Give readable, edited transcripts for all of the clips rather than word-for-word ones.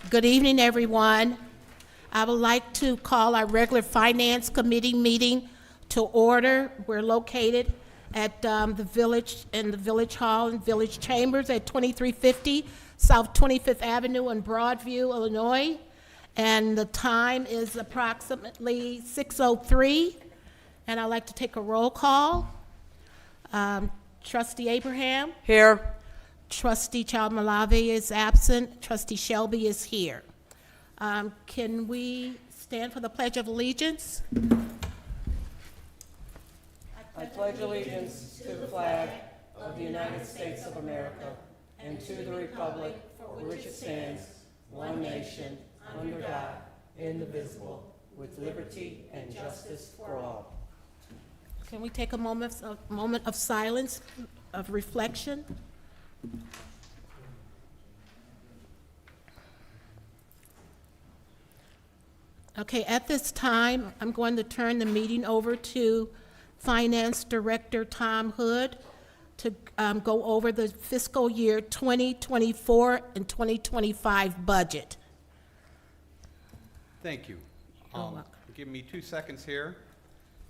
Good evening, everyone. I would like to call our regular Finance Committee meeting to order. We're located at the Village, in the Village Hall and Village Chambers at 2350 South 25th Avenue in Broadview, Illinois. And the time is approximately 6:03. And I'd like to take a roll call. Trustee Abraham? Here. Trustee Chalmalave is absent. Trustee Shelby is here. Can we stand for the Pledge of Allegiance? I pledge allegiance to the flag of the United States of America and to the republic for which it stands, one nation, under God, indivisible, with liberty and justice for all. Can we take a moment of silence, of reflection? Okay, at this time, I'm going to turn the meeting over to Finance Director Tom Hood to go over the fiscal year 2024 and 2025 budget. Thank you. You're welcome. Give me 2 seconds here.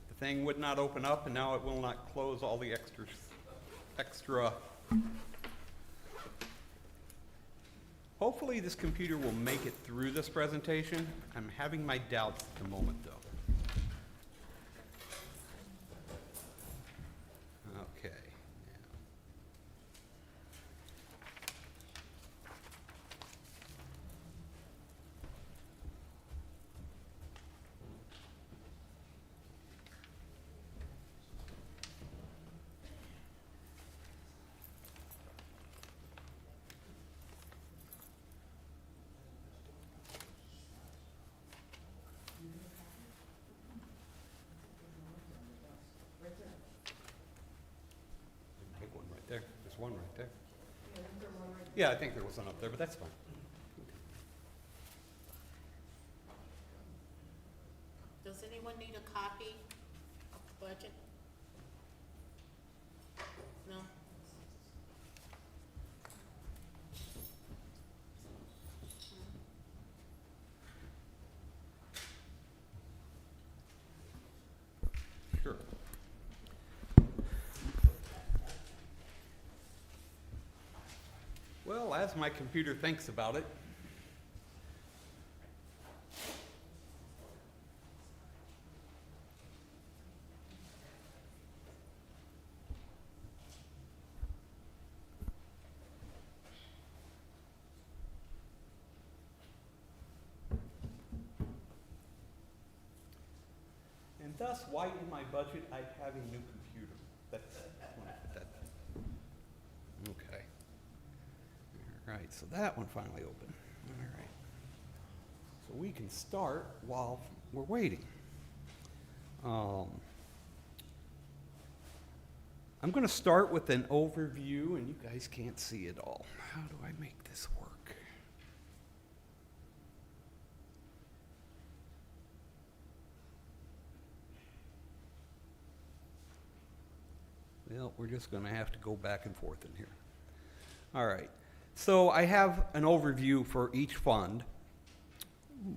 The thing would not open up, and now it will not close all the extra. Hopefully this computer will make it through this presentation. I'm having my doubts at the moment, though. Okay. Take one right there. There's one right there. Yeah, I think there was one up there, but that's fine. Does anyone need a copy of the budget? No? Sure. Well, as my computer thinks about it, and thus, why in my budget I have a new computer? That's that. Okay. All right, so that one finally opened. All right. So we can start while we're waiting. I'm going to start with an overview, and you guys can't see it all. How do I make this work? Well, we're just going to have to go back and forth in here. All right. So I have an overview for each fund. Ooh,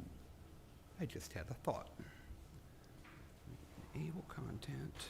I just had a thought. Able content.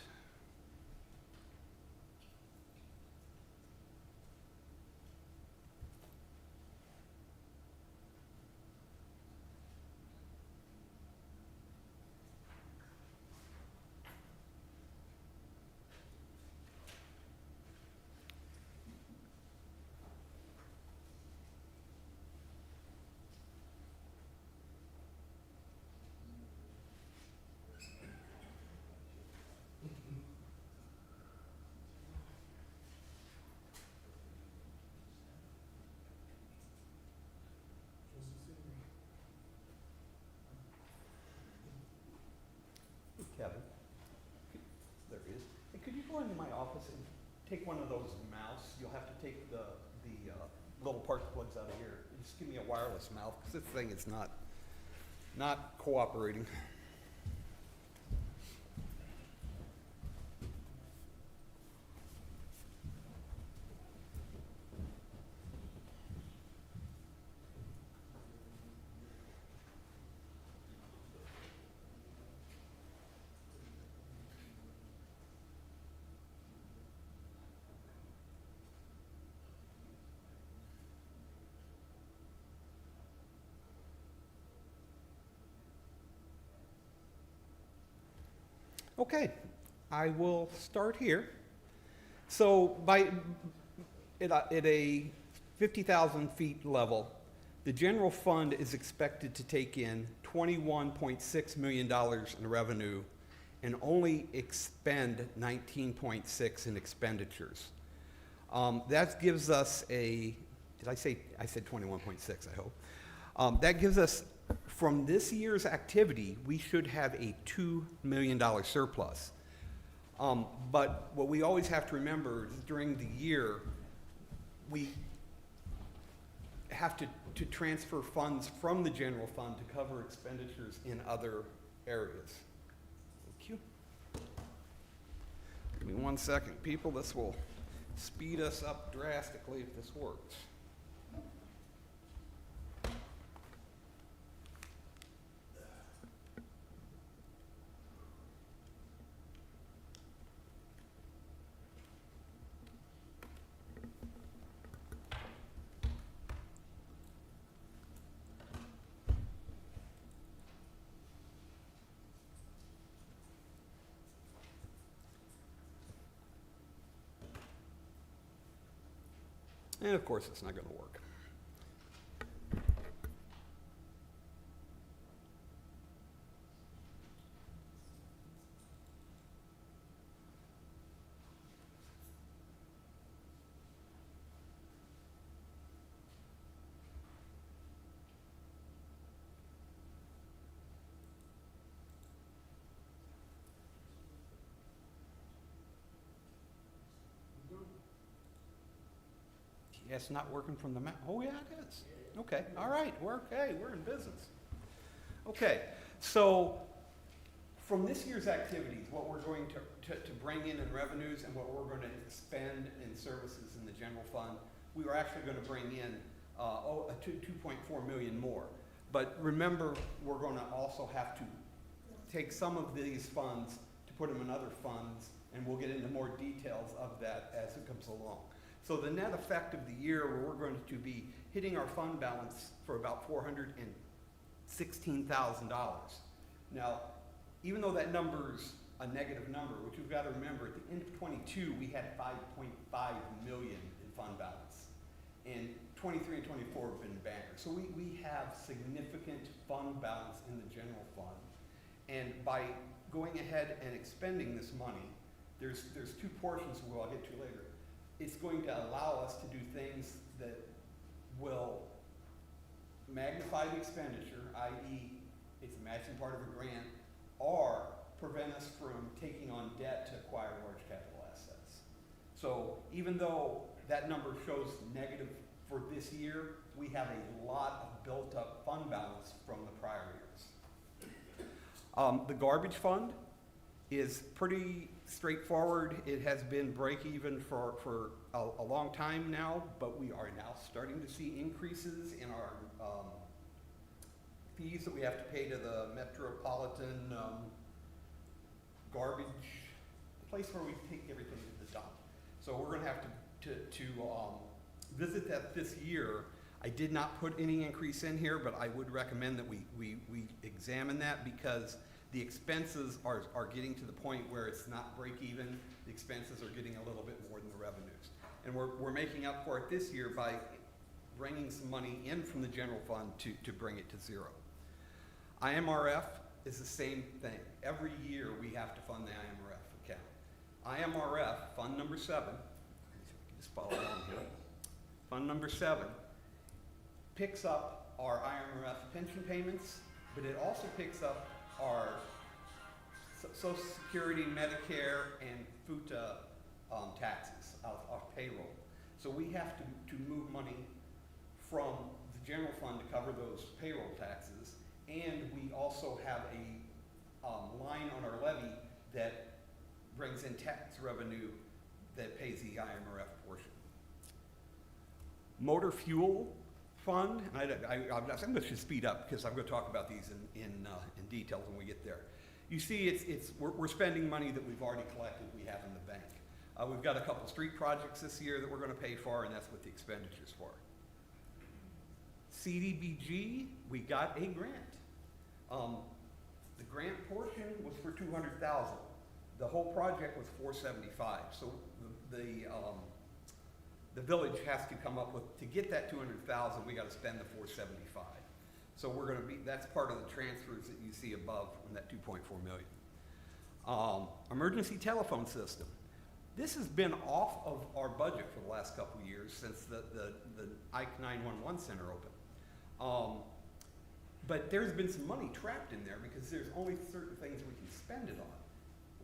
Kevin, there he is. Hey, could you go into my office and take one of those mouse? You'll have to take the little part plugs out of here. Just give me a wireless mouse, because this thing is not cooperating. Okay, I will start here. So at a 50,000 feet level, the general fund is expected to take in $21.6 million in revenue and only expend 19.6 in expenditures. That gives us I said 21.6, I hope. That gives us, from this year's activity, we should have a $2 million surplus. But what we always have to remember is during the year, we have to transfer funds from the general fund to cover expenditures in other areas. Thank you. Give me 1 second, people. This will speed us up drastically if this works. And of course, it's not going to work. Yeah, it's not working from the map. Oh, yeah, it is. Okay, all right, we're okay, we're in business. Okay, so from this year's activities, what we're going to bring in revenues and what we're going to spend in services in the general fund, we are actually going to bring in 2.4 million more. But remember, we're going to also have to take some of these funds to put them in other funds, and we'll get into more details of that as it comes along. So the net effect of the year, where we're going to be hitting our fund balance for about $416,000. Now, even though that number's a negative number, which you've got to remember, at the end of 22, we had 5.5 million in fund balance. And 23 and 24 have been bankers. So we have significant fund balance in the general fund. And by going ahead and expending this money, there's two portions I'll get to later. It's going to allow us to do things that will magnify the expenditure, i.e. it's a matching part of a grant, or prevent us from taking on debt to acquire large capital assets. So even though that number shows negative for this year, we have a lot of built up fund balance from the prior years. The garbage fund is pretty straightforward. It has been break even for a long time now, but we are now starting to see increases in our fees that we have to pay to the Metropolitan garbage, the place where we take everything to the dump. So we're going to have to visit that this year. I did not put any increase in here, but I would recommend that we examine that, because the expenses are getting to the point where it's not break even. The expenses are getting a little bit more than the revenues. And we're making up for it this year by bringing some money in from the general fund to bring it to zero. IMRF is the same thing. Every year we have to fund the IMRF account. IMRF, fund number 7, just follow along here. Fund number 7 picks up our IMRF pension payments, but it also picks up our Social Security, Medicare, and FUTA taxes off payroll. So we have to move money from the general fund to cover those payroll taxes, and we also have a line on our levy that brings in tax revenue that pays the IMRF portion. Motor fuel fund, and I'm going to speed up because I'm going to talk about these in detail when we get there. You see, we're spending money that we've already collected, we have in the bank. We've got a couple street projects this year that we're going to pay for, and that's what the expenditure's for. CDBG, we got a grant. The grant portion was for $200,000. the whole project was $475, so the village has to come up with, to get that 200,000, we gotta spend the 475. So we're gonna be, that's part of the transfers that you see above in that 2.4 million. Emergency telephone system. This has been off of our budget for the last couple of years since the Ike 911 center opened. But there's been some money trapped in there because there's only certain things we can spend it on.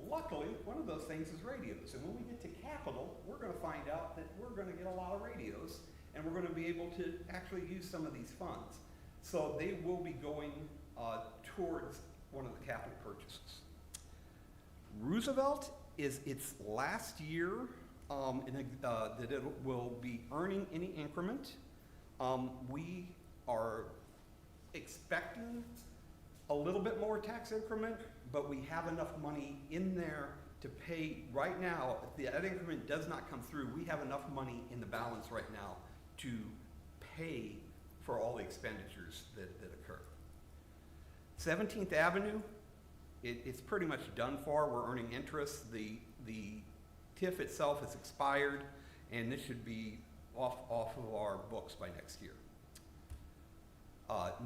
Luckily, one of those things is radios, and when we get to capital, we're gonna find out that we're gonna get a lot of radios, and we're gonna be able to actually use some of these funds. So they will be going towards one of the capital purchases. Roosevelt is its last year that it will be earning any increment. We are expecting a little bit more tax increment, but we have enough money in there to pay right now. If that increment does not come through, we have enough money in the balance right now to pay for all the expenditures that occur. 17th Avenue, it's pretty much done for. We're earning interest. The TIF itself is expired, and this should be off of our books by next year.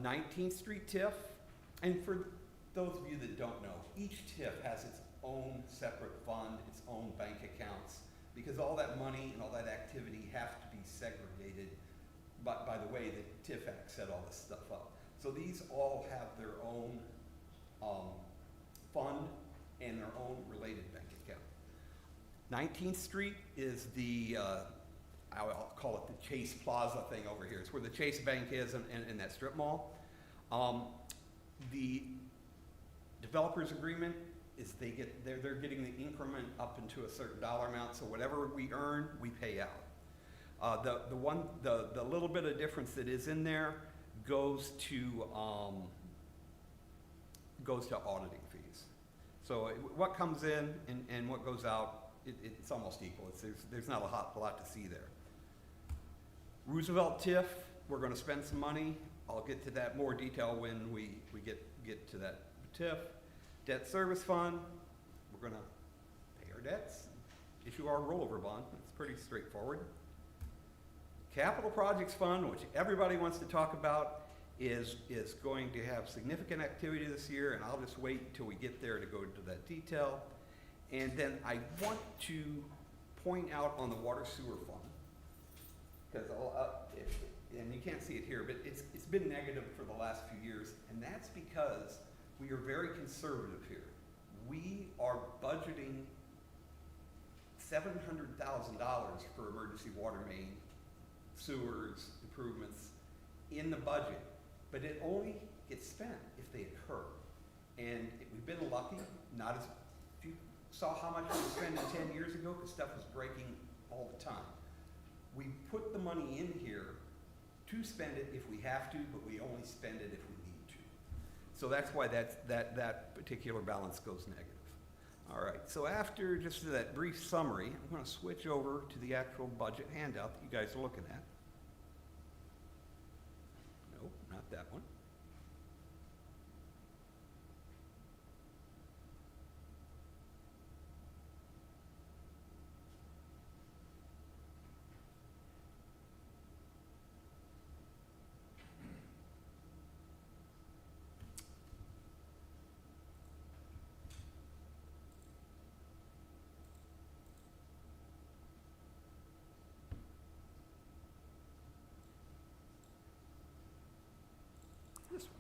19th Street TIF, and for those of you that don't know, each TIF has its own separate fund, its own bank accounts, because all that money and all that activity have to be segregated by the way that TIF Act set all this stuff up. So these all have their own fund and their own related bank account. 19th Street is the, I'll call it the Chase Plaza thing over here. It's where the Chase Bank is in that strip mall. The developers agreement is they're getting the increment up into a certain dollar amount, so whatever we earn, we pay out. The little bit of difference that is in there goes to auditing fees. So what comes in and what goes out, it's almost equal. There's not a lot to see there. Roosevelt TIF, we're going to spend some money. I'll get to that more detail when we get to that TIF. Debt service fund, we're going to pay our debts, issue our rollover bond. It's pretty straightforward. Capital projects fund, which everybody wants to talk about, is going to have significant activity this year, and I'll just wait until we get there to go into that detail. And then I want to point out on the water sewer fund, because and you can't see it here, but it's been negative for the last few years, and that's because we are very conservative here. We are budgeting $700,000 for emergency water main, sewers, improvements in the budget, but it only gets spent if they occur. And we've been lucky, not as, if you saw how much we were spending 10 years ago, because stuff was breaking all the time. We put the money in here to spend it if we have to, but we only spend it if we need to. So that's why that particular balance goes negative. All right, so after just that brief summary, I'm going to switch over to the actual budget handout that you guys are looking at. Nope, not that one. This one.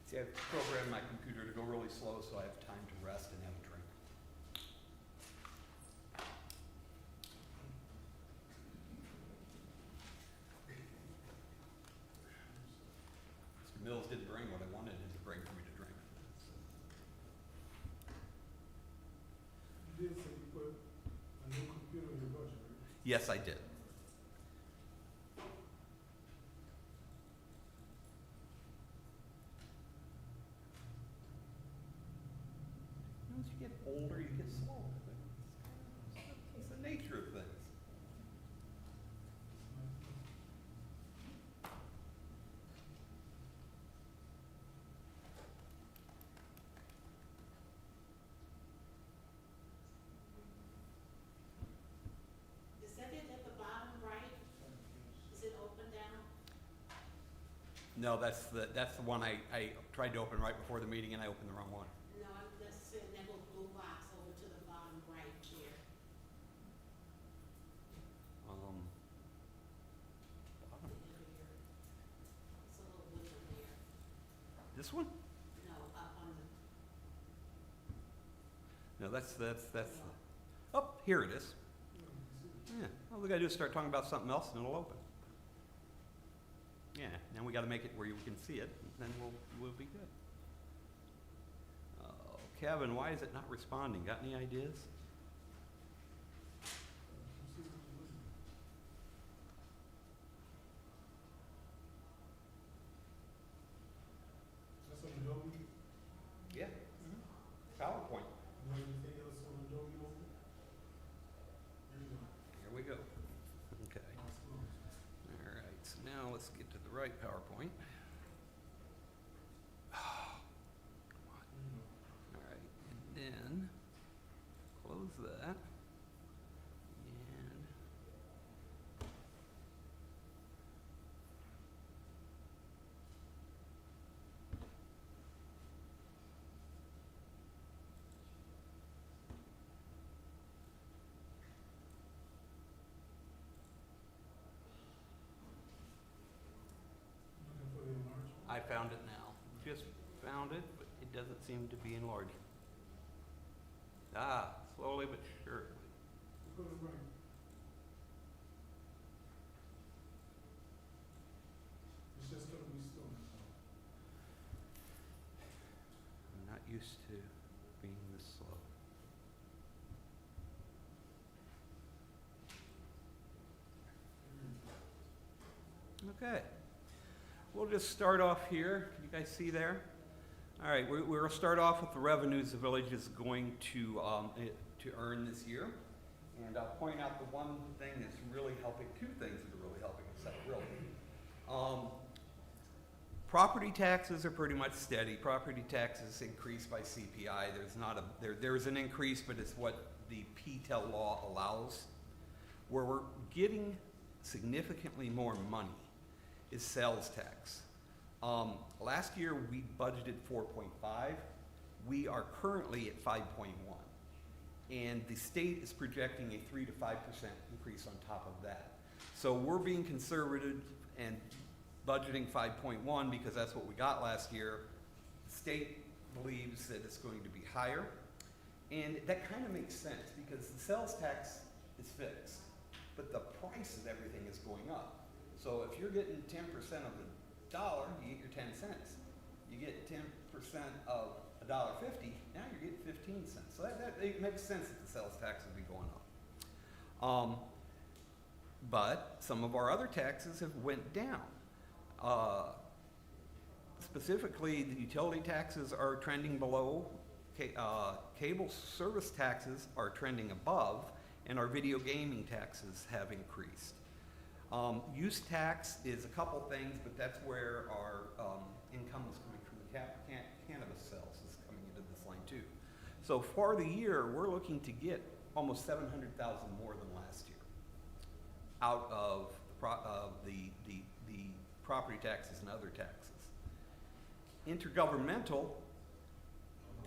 See, I've programmed my computer to go really slow so I have time to rest and have a drink. Mr. Mills didn't bring what I wanted him to bring for me to drink. You did say you put a new computer in your budget, right? Yes, I did. Once you get older, you get slower. No, that's the one I tried to open right before the meeting and I opened the wrong one. No, I'm just sending that little blue box over to the bottom right here. Bottom. It's a little blue in there. This one? No, up on the, No, that's oh, here it is. Yeah, all we gotta do is start talking about something else and it'll open. Yeah, now we gotta make it where you can see it, and then we'll be good. Kevin, why is it not responding? Got any ideas? That's on Adobe. Yeah. PowerPoint. You want anything else on Adobe open? Here you go. Here we go. Okay. Awesome. All right, so now let's get to the right PowerPoint. Oh, come on. Here you go. All right, and then close that. And Looking for the enlargement. I found it now. Just found it, but it doesn't seem to be enlarging. Ah, slowly but surely. Go to the right. It's just gonna be slow. I'm not used to being this slow. Okay. We'll just start off here. Can you guys see there? All right, we'll start off with the revenues the village is going to earn this year. And I'll point out the one thing that's really helping, two things that are really helping us out, really. Property taxes are pretty much steady. Property taxes increase by CPI. There's an increase, but it's what the PTEL law allows. Where we're getting significantly more money is sales tax. Last year we budgeted 4.5. We are currently at 5.1. And the state is projecting a 3 to 5% increase on top of that. So we're being conservative and budgeting 5.1 because that's what we got last year. The state believes that it's going to be higher. And that kind of makes sense because the sales tax is fixed, but the price of everything is going up. So if you're getting 10% of the dollar, you get your 10 cents. You get 10% of $1.50, now you're getting 15 cents. So it makes sense that the sales tax would be going up. But some of our other taxes have went down. Specifically, the utility taxes are trending below, cable service taxes are trending above, and our video gaming taxes have increased. Use tax is a couple things, but that's where our income is coming from. The cannabis sales is coming into this line too. So for the year, we're looking to get almost 700,000 more than last year out of the property taxes and other taxes. Intergovernmental,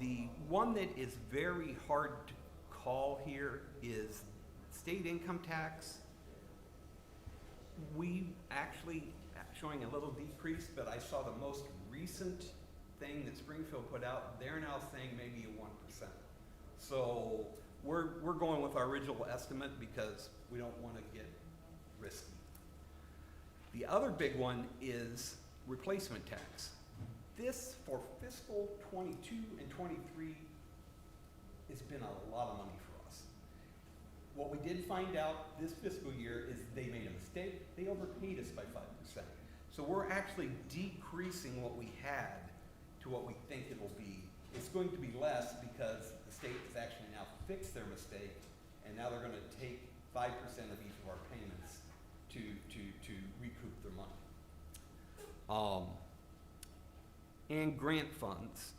the one that is very hard to call here is state income tax. We actually showing a little decrease, but I saw the most recent thing that Springfield put out. They're now saying maybe a 1%. So we're going with our original estimate because we don't want to get risky. The other big one is replacement tax. This for fiscal 22 and 23 has been a lot of money for us. What we did find out this fiscal year is they made a mistake. They overpaid us by 5%. So we're actually decreasing what we had to what we think it will be. It's going to be less because the state has actually now fixed their mistake, and now they're going to take 5% of each of our payments to recoup their money. And grant funds.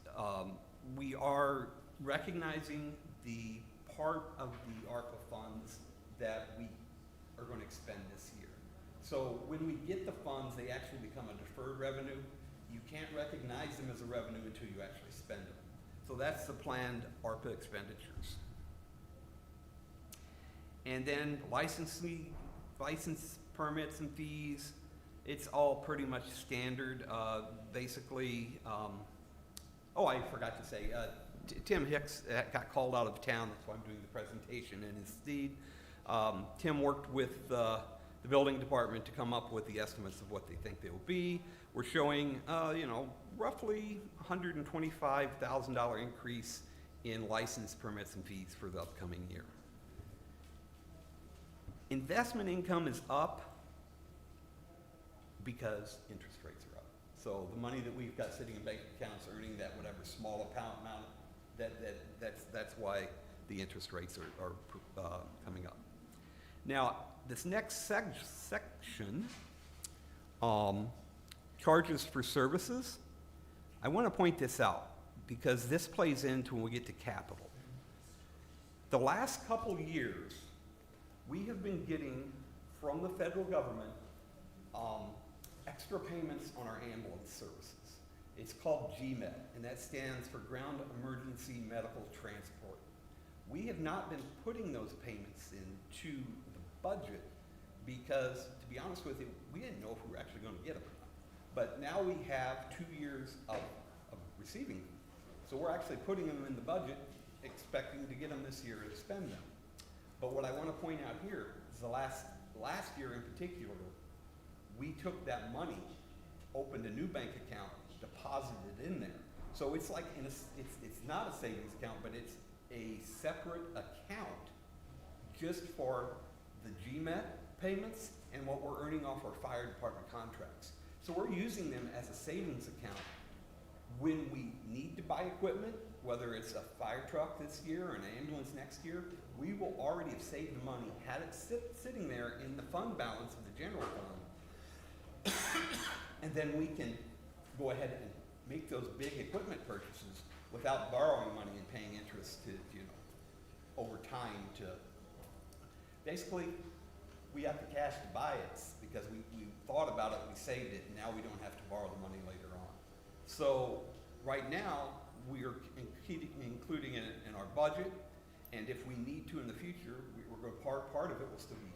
We are recognizing the part of the ARPA funds that we are going to expend this year. So when we get the funds, they actually become a deferred revenue. You can't recognize them as a revenue until you actually spend them. So that's the planned ARPA expenditures. And then license permits and fees, it's all pretty much standard. Basically, oh, I forgot to say, Tim Hicks got called out of town, that's why I'm doing the presentation in his stead. Tim worked with the building department to come up with the estimates of what they think they will be. We're showing, you know, roughly $125,000 increase in license permits and fees for the upcoming year. Investment income is up because interest rates are up. So the money that we've got sitting in bank accounts earning that whatever small amount, that's why the interest rates are coming up. Now, this next section, charges for services, I want to point this out because this plays into when we get to capital. The last couple years, we have been getting from the federal government extra payments on our ambulance services. It's called GMET, and that stands for Ground Emergency Medical Transport. We have not been putting those payments into the budget because, to be honest with you, we didn't know if we were actually going to get them or not. But now we have 2 years of receiving them. So we're actually putting them in the budget, expecting to get them this year to spend them. But what I want to point out here is the last year in particular, we took that money, opened a new bank account, deposited it in there. So it's like, it's not a savings account, but it's a separate account just for the GMET payments and what we're earning off our fire department contracts. So we're using them as a savings account when we need to buy equipment, whether it's a fire truck this year or an ambulance next year. We will already have saved the money, had it sitting there in the fund balance of the general fund, and then we can go ahead and make those big equipment purchases without borrowing money and paying interest to, you know, over time to, basically, we have the cash to buy it because we thought about it, we saved it, and now we don't have to borrow the money later on. So right now, we are including it in our budget, and if we need to in the future, we're going to part of it will still be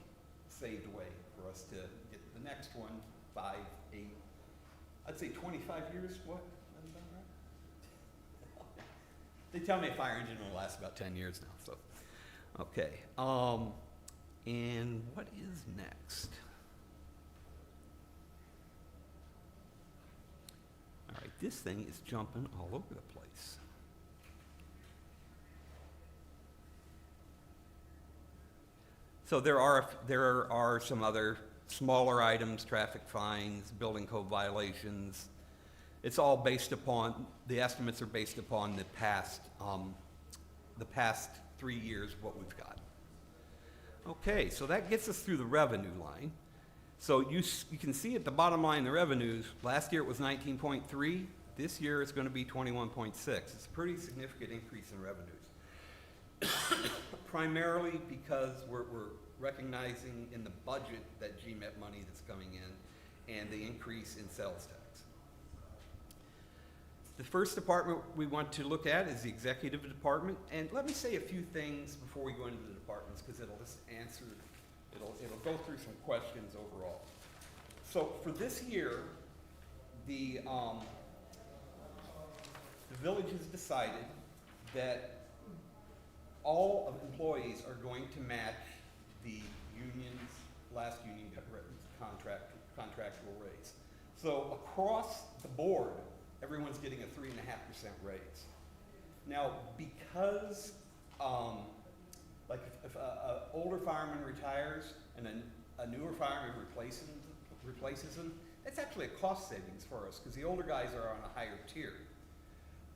saved away for us to get the next one, 5, 8, I'd say 25 years, what? That about right? They tell me a fire engine will last about 10 years now, so, okay. And what is next? All right, this thing is jumping all over the place. So there are some other smaller items, traffic fines, building code violations. It's all based upon, the estimates are based upon the past 3 years of what we've got. Okay, so that gets us through the revenue line. So you can see at the bottom line the revenues, last year it was 19.3, this year it's going to be 21.6. It's a pretty significant increase in revenues. Primarily because we're recognizing in the budget that GMET money that's coming in and the increase in sales tax. The first department we want to look at is the executive department. And let me say a few things before we go into the departments because it'll just answer, it'll go through some questions overall. So for this year, the village has decided that all of employees are going to match the union's last union contractual raise. So across the board, everyone's getting a 3.5% raise. Now, because like if an older fireman retires and then a newer fireman replaces him, that's actually a cost savings for us because the older guys are on a higher tier.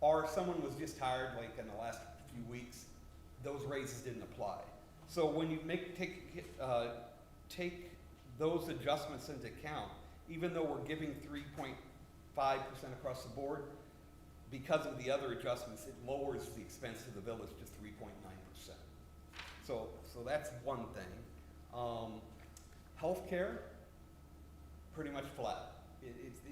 Or someone was just hired like in the last few weeks, those raises didn't apply. So when you take those adjustments into account, even though we're giving 3.5% across the board, because of the other adjustments, it lowers the expense to the village to 3.9%. So that's one thing. Healthcare, pretty much flat. It's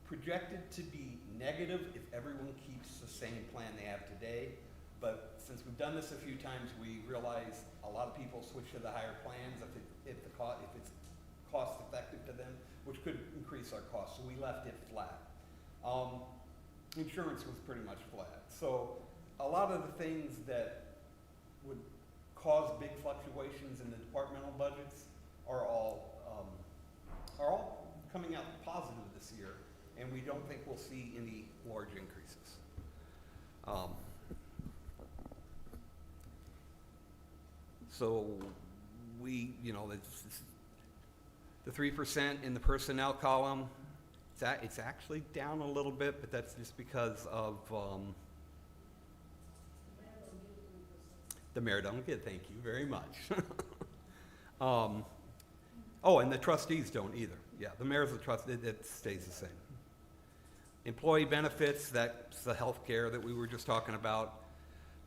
projected to be negative if everyone keeps the same plan they have today. But since we've done this a few times, we realize a lot of people switch to the higher plans if it's cost effective to them, which could increase our costs. So we left it flat. Insurance was pretty much flat. So a lot of the things that would cause big fluctuations in the departmental budgets are all coming out positive this year, and we don't think we'll see any large increases. So we, the 3% in the personnel column, it's actually down a little bit, but that's just because of the mayor don't get, thank you very much. Oh, and the trustees don't either. Yeah, the mayor's the trustee, it stays the same. Employee benefits, that's the health care that we were just talking about.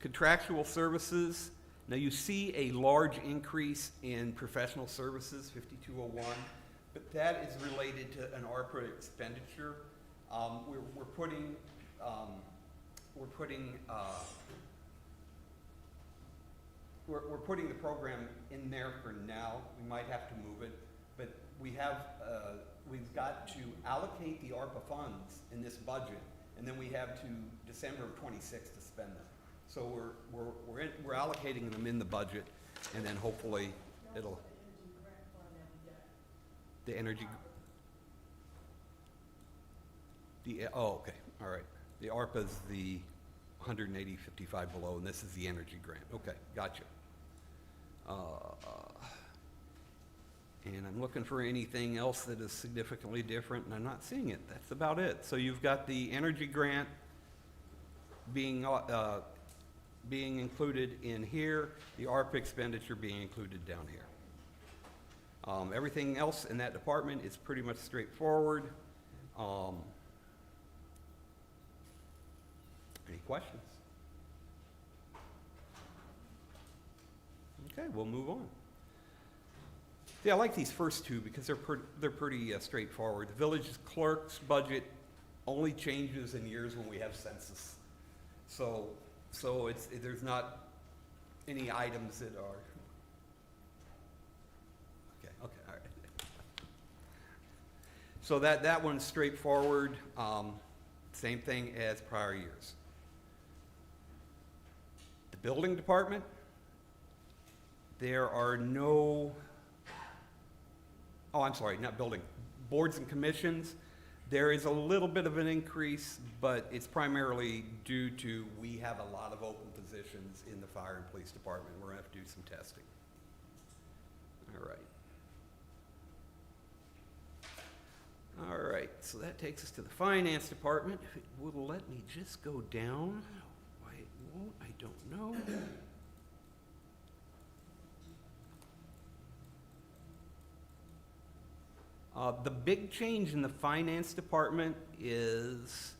Contractual services, now you see a large increase in professional services, 5201, but that is related to an ARPA expenditure. We're putting the program in there for now. We might have to move it, but we've got to allocate the ARPA funds in this budget, and then we have to December of 26 to spend them. So we're allocating them in the budget, and then hopefully it'll. The energy. Oh, okay, all right. The ARPA's the 180.55 below, and this is the energy grant. Okay, gotcha. And I'm looking for anything else that is significantly different, and I'm not seeing it. That's about it. So you've got the energy grant being included in here, the ARPA expenditure being included down here. Everything else in that department is pretty much straightforward. Any questions? Okay, we'll move on. Yeah, I like these first two because they're pretty straightforward. The village clerk's budget only changes in years when we have census. So there's not any items that are. Okay, all right. So that one's straightforward. Same thing as prior years. The building department, there are no. Oh, I'm sorry, not building. Boards and commissions, there is a little bit of an increase, but it's primarily due to we have a lot of open positions in the fire and police department. We're gonna have to do some testing. All right. All right, so that takes us to the finance department. If it will let me just go down. Why it won't, I don't know. The big change in the finance department is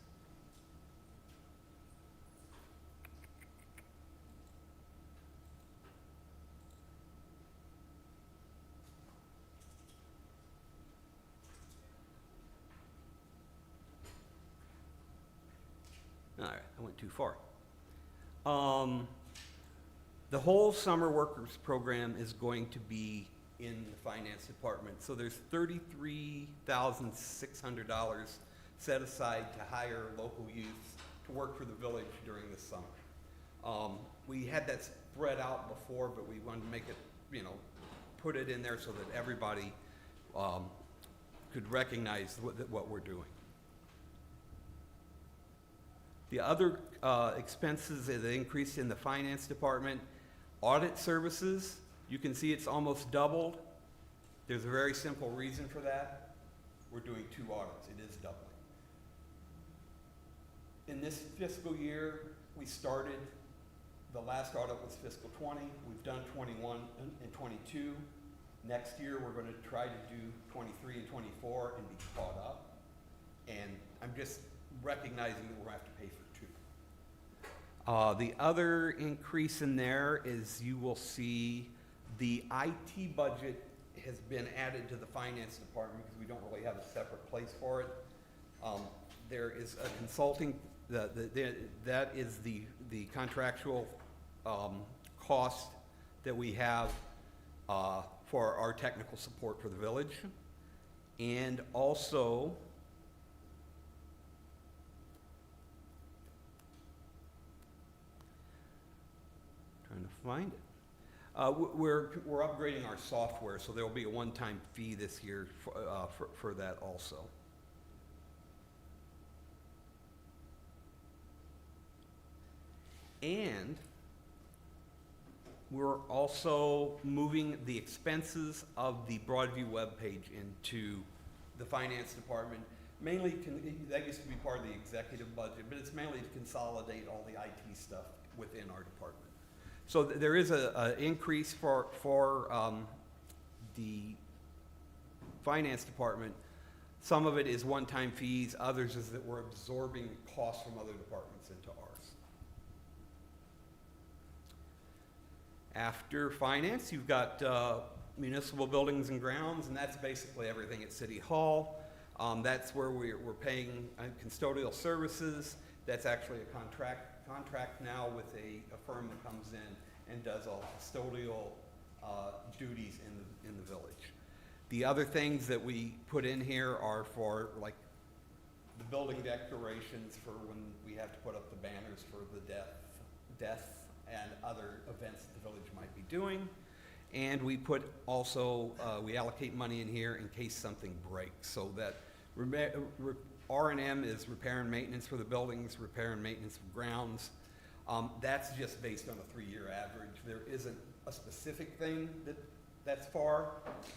all right, I went too far. The whole summer workers program is going to be in the finance department. So there's $33,600 set aside to hire local youth to work for the village during the summer. We had that spread out before, but we wanted to make it, put it in there so that everybody could recognize what we're doing. The other expenses that increased in the finance department, audit services, you can see it's almost doubled. There's a very simple reason for that. We're doing 2 audits. It is doubling. In this fiscal year, we started, the last audit was fiscal 20. We've done 21 and 22. Next year, we're going to try to do 23 and 24 and be caught up. And I'm just recognizing that we're going to have to pay for 2. The other increase in there is you will see the IT budget has been added to the finance department because we don't really have a separate place for it. There is a consulting, that is the contractual cost that we have for our technical support for the village. And also, trying to find it. We're upgrading our software, so there will be a one-time fee this year for that also. And we're also moving the expenses of the Broadview webpage into the finance department. Mainly, that used to be part of the executive budget, but it's mainly to consolidate all the IT stuff within our department. So there is an increase for the finance department. Some of it is one-time fees, others is that we're absorbing costs from other departments into ours. After finance, you've got municipal buildings and grounds, and that's basically everything at City Hall. That's where we're paying custodial services. That's actually a contract now with a firm that comes in and does all custodial duties in the village. The other things that we put in here are for like the building decorations for when we have to put up the banners for the death and other events that the village might be doing. And we put also, we allocate money in here in case something breaks. So that R&M is repair and maintenance for the buildings, repair and maintenance of grounds. That's just based on a 3-year average. There isn't a specific thing that's for,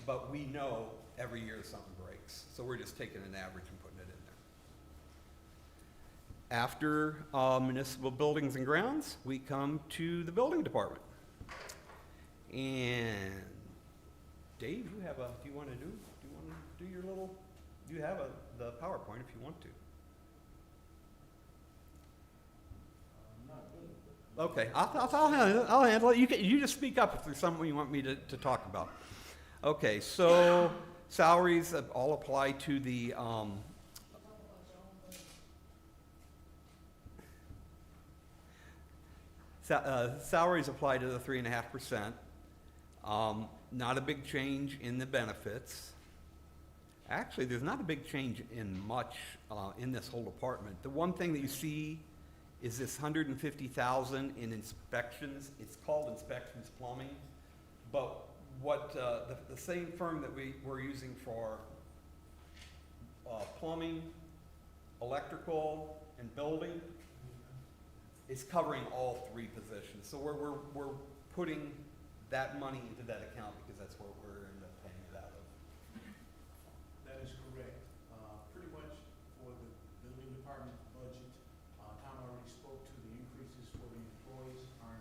but we know every year something breaks. So we're just taking an average and putting it in there. After municipal buildings and grounds, we come to the building department. And Dave, do you want to do your little, you have the PowerPoint if you want to. Okay, I'll handle it. You just speak up if there's something you want me to talk about. Okay, so salaries all apply to the salaries apply to the 3.5%. Not a big change in the benefits. Actually, there's not a big change in much in this whole department. The one thing that you see is this $150,000 in inspections. It's called inspections plumbing, but what the same firm that we're using for plumbing, electrical, and building is covering all 3 positions. So we're putting that money into that account because that's where we're end up paying it out of. That is correct. Pretty much for the building department budget, Tom already spoke to the increases for the employees. Our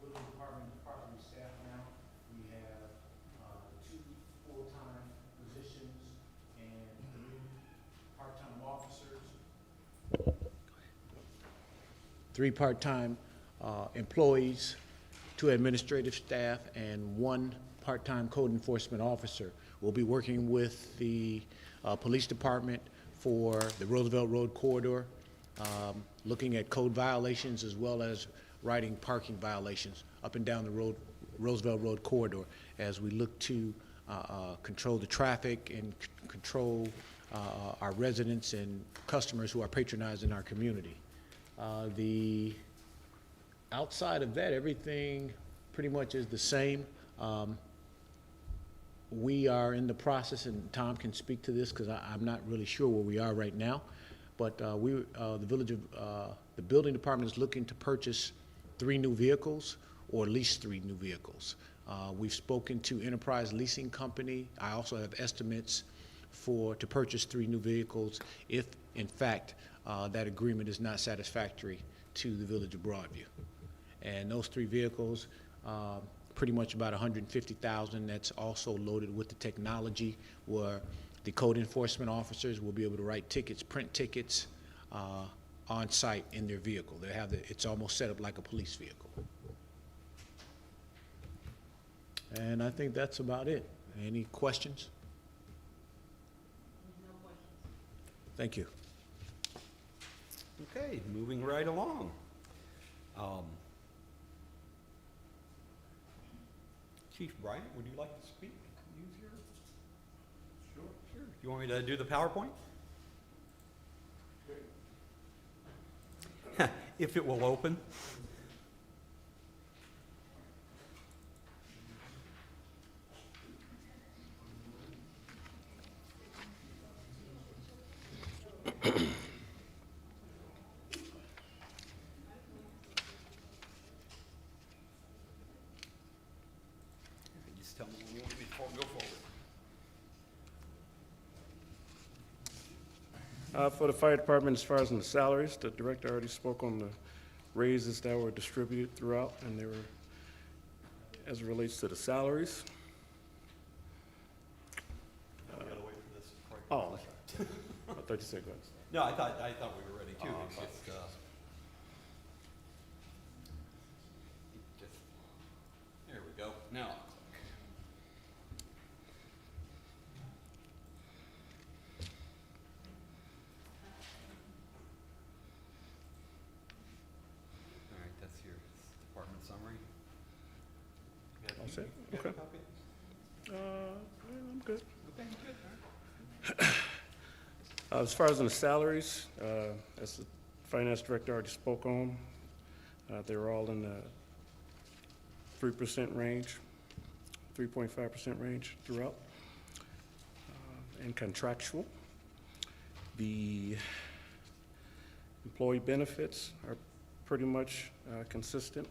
building department is properly staffed now. We have 2 full-time positions and 3 part-time officers. 3 part-time employees, 2 administrative staff, and 1 part-time code enforcement officer. We'll be working with the police department for the Roosevelt Road corridor, looking at code violations as well as writing parking violations up and down the Roosevelt Road corridor as we look to control the traffic and control our residents and customers who are patronizing our community. Outside of that, everything pretty much is the same. We are in the process, and Tom can speak to this because I'm not really sure where we are right now, but the building department is looking to purchase 3 new vehicles, or at least 3 new vehicles. We've spoken to Enterprise Leasing Company. I also have estimates to purchase 3 new vehicles if, in fact, that agreement is not satisfactory to the village of Broadview. And those 3 vehicles, pretty much about $150,000. That's also loaded with the technology where the code enforcement officers will be able to write tickets, print tickets on site in their vehicle. They have it's almost set up like a police vehicle. And I think that's about it. Any questions? Thank you. Okay, moving right along. Chief Bryant, would you like to speak? Use your... Sure. You want me to do the PowerPoint? If it will open. Just tell me when you want me to go forward. For the fire department, as far as in the salaries, the director already spoke on the raises that were distributed throughout, and they were, as it relates to the salaries. I gotta wait for this. Oh, I thought you said go ahead. No, I thought we were ready too. Oh, It's okay. just, there we go. Now. All right, that's your department summary. All set? You got a Okay. copy? I'm good. Okay, good, all right. As far as in the salaries, as the finance director already spoke on, they were all in the 3% range, 3.5% range throughout, and contractual. The employee benefits are pretty much consistent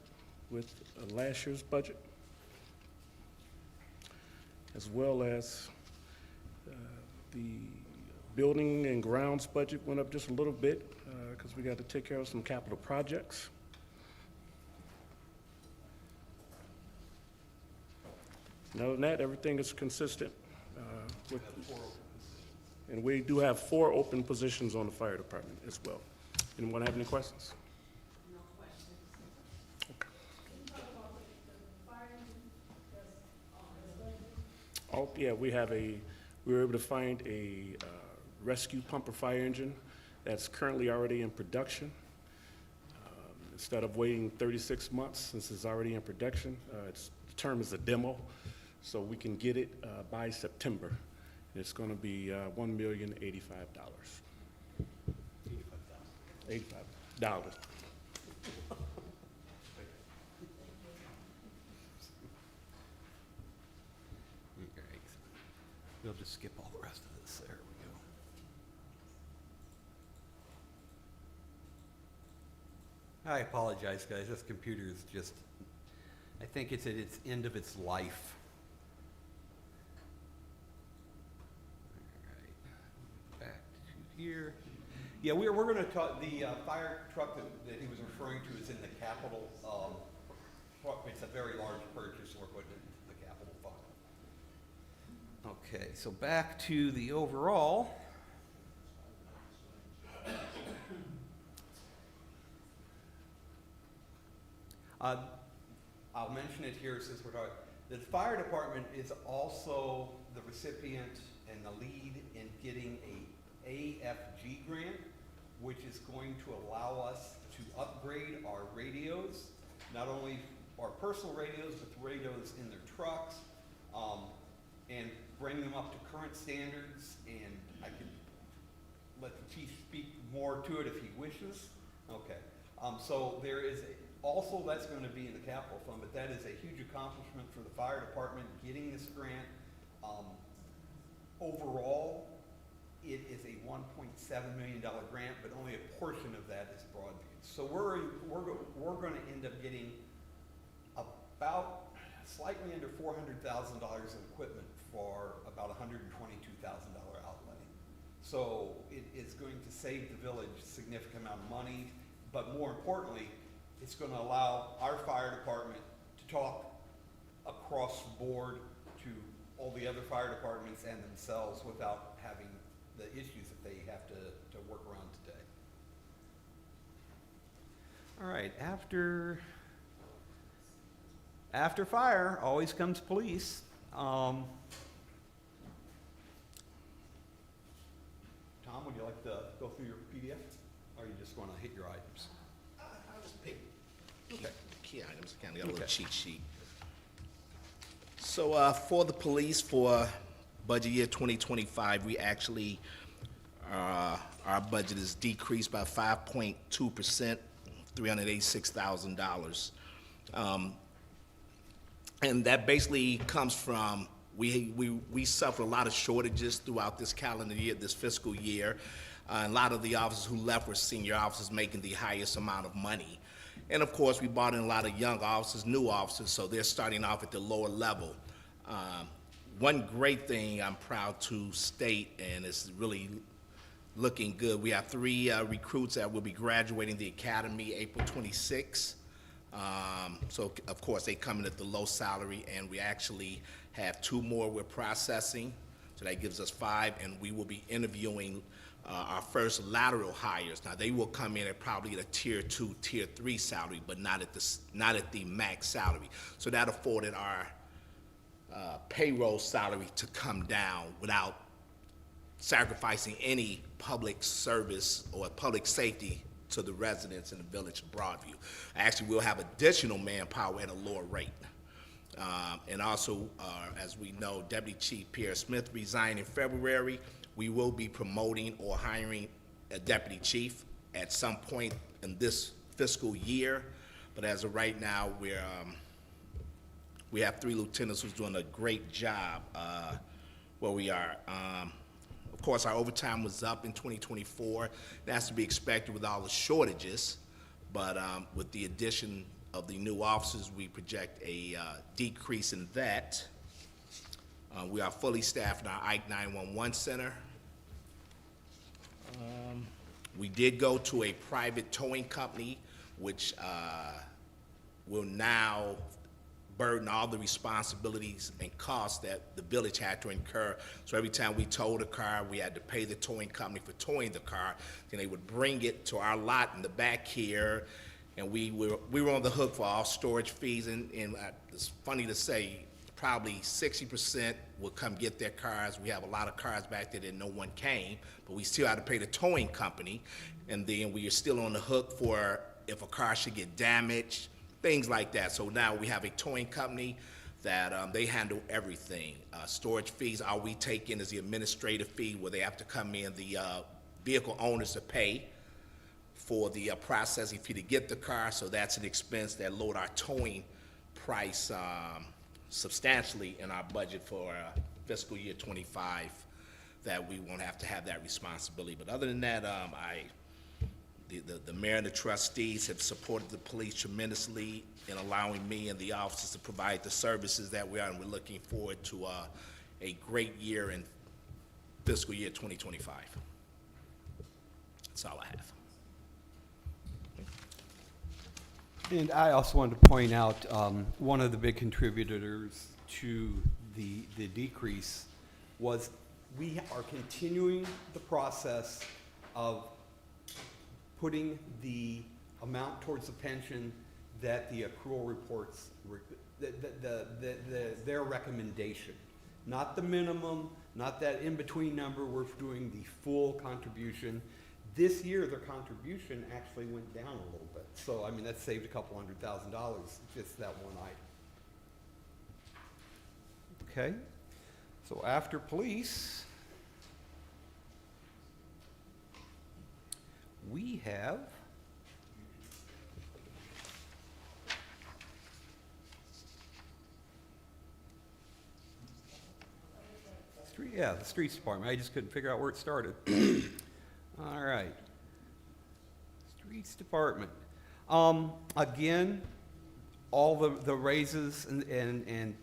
with last year's budget, as well as the building and grounds budget went up just a little bit because we got to take care of some capital projects. And other than that, everything is consistent. And we do have 4 open positions on the fire department as well. Anyone have any questions? No questions. Oh, yeah, we were able to find a rescue pumper fire engine that's currently already in production. Instead of waiting 36 months, since it's already in production, the term is a demo, so we can get it by September. It's going to be $1,085,000. $85. Okay. We'll just skip all the rest of this. There we go. I apologize, guys. This computer is just, I think it's at its end of its life. All right. Back to here. Yeah, we're going to talk, the fire truck that he was referring to is in the capital, it's a very large purchase, we're putting it into the capital fund. Okay, so back to the overall. I'll mention it here since we're talking. The fire department is also the recipient and the lead in getting a AFG grant, which is going to allow us to upgrade our radios, not only our personal radios, but the radios in their trucks, and bring them up to current standards. And I could let the chief speak more to it if he wishes. Okay. So there is also that's going to be in the capital fund, but that is a huge accomplishment for the fire department getting this grant. Overall, it is a $1.7 million grant, but only a portion of that is Broadview. So we're going to end up getting about slightly under $400,000 in equipment for about $122,000 outlay. So it is going to save the village a significant amount of money, but more importantly, it's going to allow our fire department to talk across the board to all the other fire departments and themselves without having the issues that they have to work around today. All right, after fire always comes police. Tom, would you like to go through your PDF? Or you just want to hit your items? I'll just pick Okay. key items, kind of got a little Okay. cheat sheet. So for the police, for budget year 2025, we actually, our budget is decreased by 5.2%, $386,000. And that basically comes from, we suffered a lot of shortages throughout this calendar year, this fiscal year. A lot of the officers who left were senior officers making the highest amount of money. And of course, we brought in a lot of young officers, new officers, so they're starting off at the lower level. One great thing I'm proud to state, and it's really looking good, we have 3 recruits that will be graduating the academy April 26. So of course, they come in at the low salary, and we actually have 2 more we're processing, so that gives us 5, and we will be interviewing our first lateral hires. Now, they will come in at probably a tier 2, tier 3 salary, but not at the max salary. So that afforded our payroll salary to come down without sacrificing any public service or public safety to the residents in the village of Broadview. Actually, we'll have additional manpower at a lower rate. And also, as we know, Deputy Chief Pierre Smith resigned in February. We will be promoting or hiring a deputy chief at some point in this fiscal year. But as of right now, we have 3 lieutenants who's doing a great job where we are. Of course, our overtime was up in 2024. That's to be expected with all the shortages. But with the addition of the new officers, we project a decrease in that. We are fully staffed in our Ike 911 center. We did go to a private towing company, which will now burden all the responsibilities and costs that the village had to incur. So every time we towed a car, we had to pay the towing company for towing the car. Then they would bring it to our lot in the back here, and we were on the hook for all storage fees. And it's funny to say, probably 60% would come get their cars. We have a lot of cars back there that no one came, but we still had to pay the towing company. And then we are still on the hook for if a car should get damaged, things like that. So now we have a towing company that they handle everything. Storage fees, all we take in is the administrative fee where they have to come in, the vehicle owners to pay for the processing fee to get the car. So that's an expense that load our towing price substantially in our budget for fiscal year 25, that we won't have to have that responsibility. But other than that, the mayor and the trustees have supported the police tremendously in allowing me and the officers to provide the services that we are, and we're looking forward to a great year in fiscal year 2025. That's all I have. And I also wanted to point out, one of the big contributors to the decrease was we are continuing the process of putting the amount towards the pension that the accrual reports, their recommendation. Not the minimum, not that in-between number, we're doing the full contribution. This year, their contribution actually went down a little bit. So, I mean, that saved a couple $100,000, just that one item. Okay, so after police, we have the streets department. I just couldn't figure out where it started. All right. Streets department. Again, all the raises and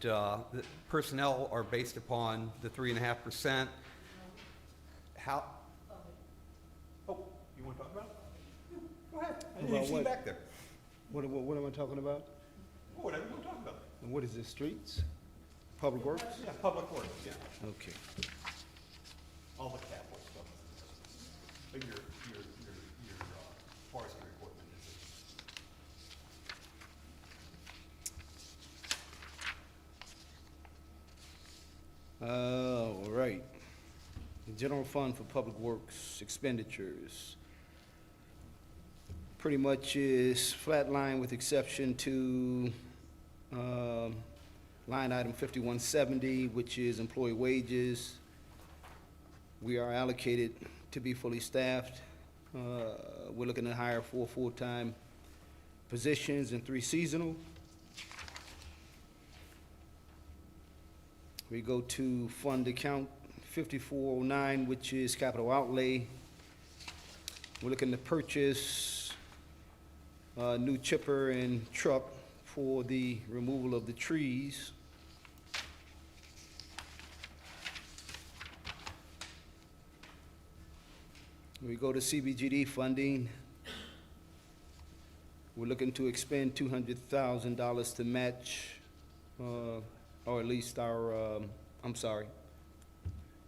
the personnel are based upon the 3.5%. How? Oh, you want to talk about it? Go ahead. I didn't About see you what? back there. What am I talking about? Whatever you want to talk about. And what is this, streets? Public Works? Yeah, public works, yeah. Okay. All the capital stuff. But your forestry equipment is. Oh, all right. general fund for public works expenditures. Pretty much is flatline with exception to line item 5170, which is employee wages. We are allocated to be fully staffed. We're looking to hire 4 full-time positions and 3 seasonal. We go to fund account 5409, which is capital outlay. We're looking to purchase a new chipper and truck for the removal of the trees. We go to CBGD funding. We're looking to expend $200,000 to match, or at least our, I'm sorry,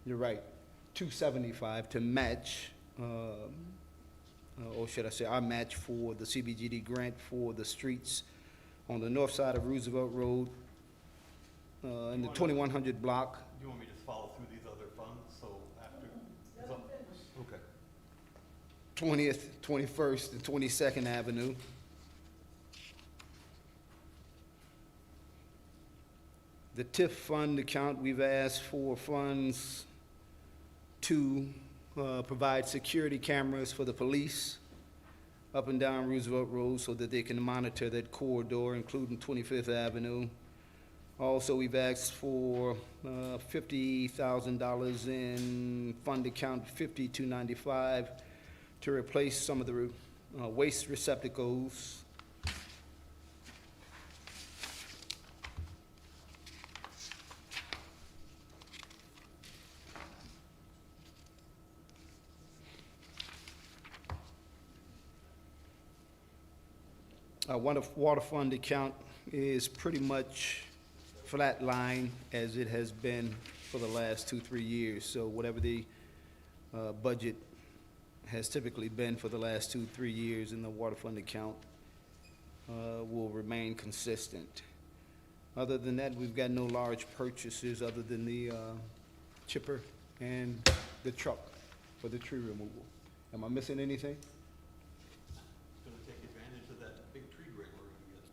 you're right, $275 to match, or should I say our match for the CBGD grant for the streets on the north side of Roosevelt Road, in the 2100 block. Do you want me to just follow through these other funds, so after? Okay. 20th, 21st, and 22nd Avenue. The TIF fund account, we've asked for funds to provide security cameras for the police up and down Roosevelt Road so that they can monitor that corridor, including 25th Avenue. Also, we've asked for $50,000 in fund account 5295 to replace some of the waste receptacles. Water fund account is pretty much flat line as it has been for the last 2-3 years. So whatever the budget has typically been for the last 2-3 years in the water fund account will remain consistent. Other than that, we've got no large purchases other than the chipper and the truck for the tree removal. Am I missing anything? Gonna take advantage of that big tree grant we're gonna get.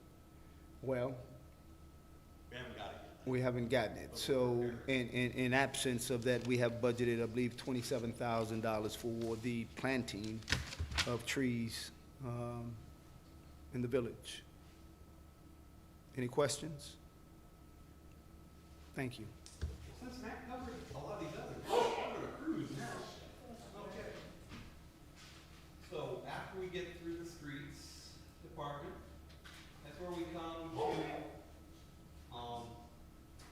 Well, We haven't got it yet. we haven't gotten it. So in absence of that, we have budgeted, I believe, $27,000 for the planting of trees in the village. Any questions? Thank you. Since Matt covered a lot of these others, we're gonna cruise now. Okay. So after we get through the streets department, that's where we come to,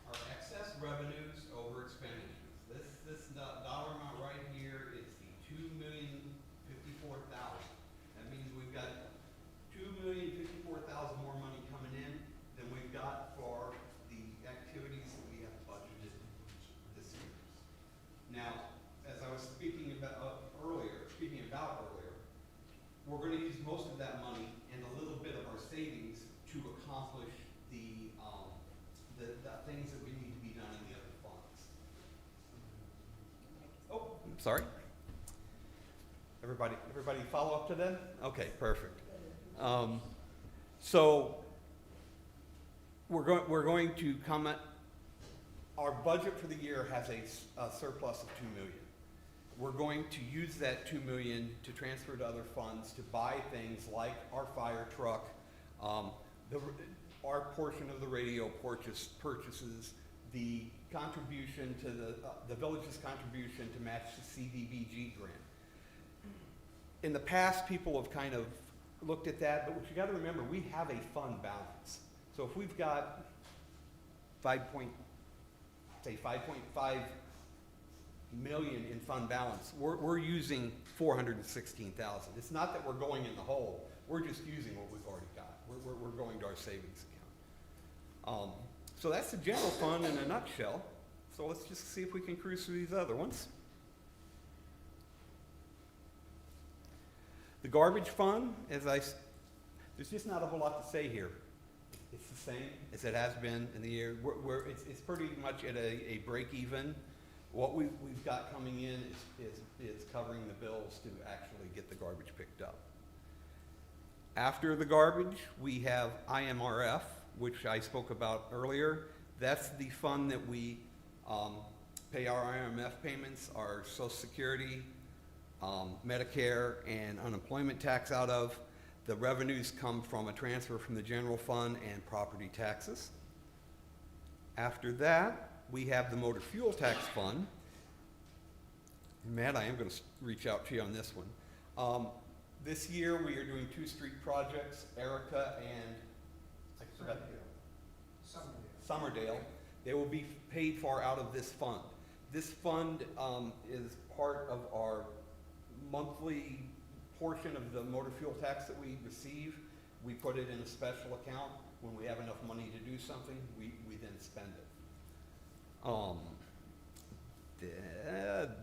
our excess revenues over expenditures. This dollar amount right here is the $2,054,000. That means we've got $2,054,000 more money coming in than we've got for the activities that we have budgeted this year. Now, as I was speaking about earlier, we're gonna use most of that money and a little bit of our savings to accomplish the things that we need to be done in the other funds. Oh, sorry. Everybody follow up to that? Okay, perfect. So we're going to comment. Our budget for the year has a surplus of $2 million. We're going to use that $2 million to transfer to other funds to buy things like our fire truck, our portion of the radio purchases, the contribution to the village's contribution to match the CDBG grant. In the past, people have kind of looked at that, but what you gotta remember, we have a fund balance. So if we've got 5.5 million in fund balance, we're using 416,000. It's not that we're going in the hole, we're just using what we've already got. We're going to our savings account. So that's the general fund in a nutshell. So let's just see if we can cruise through these other ones. The garbage fund, there's just not a whole lot to say here. It's the same as it has been in the year. It's pretty much at a break even. What we've got coming in is covering the bills to actually get the garbage picked up. After the garbage, we have IMRF, which I spoke about earlier. That's the fund that we pay our IMF payments, our Social Security, Medicare, and unemployment tax out of. The revenues come from a transfer from the general fund and property taxes. After that, we have the motor fuel tax fund. And Matt, I am going to reach out to you on this one. This year, we are doing 2 street projects, Erica and I forgot Summerdale. They will be paid for out of this fund. This fund is part of our monthly portion of the motor fuel tax that we receive. We put it in a special account. When we have enough money to do something, we then spend it.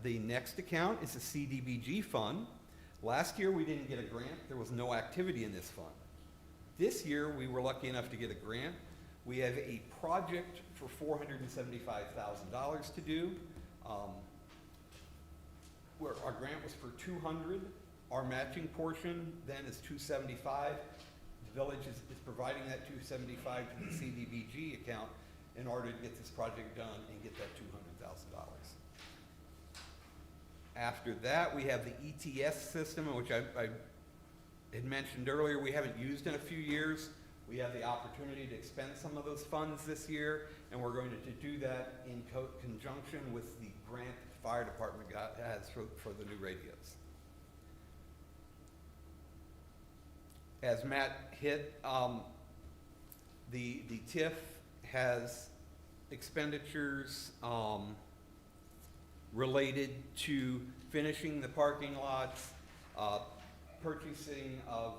The next account is the CDBG fund. Last year we didn't get a grant. There was no activity in this fund. This year we were lucky enough to get a grant. We have a project for $475,000 to do. Where our grant was for 200. Our matching portion then is 275. The village is providing that 275 to the CDBG account in order to get this project done and get that $200,000. After that, we have the ETS system, which I had mentioned earlier, we haven't used in a few years. We have the opportunity to expend some of those funds this year, and we're going to do that in conjunction with the grant the fire department has for the new radios. As Matt hit, the TIF has expenditures related to finishing the parking lots, purchasing of,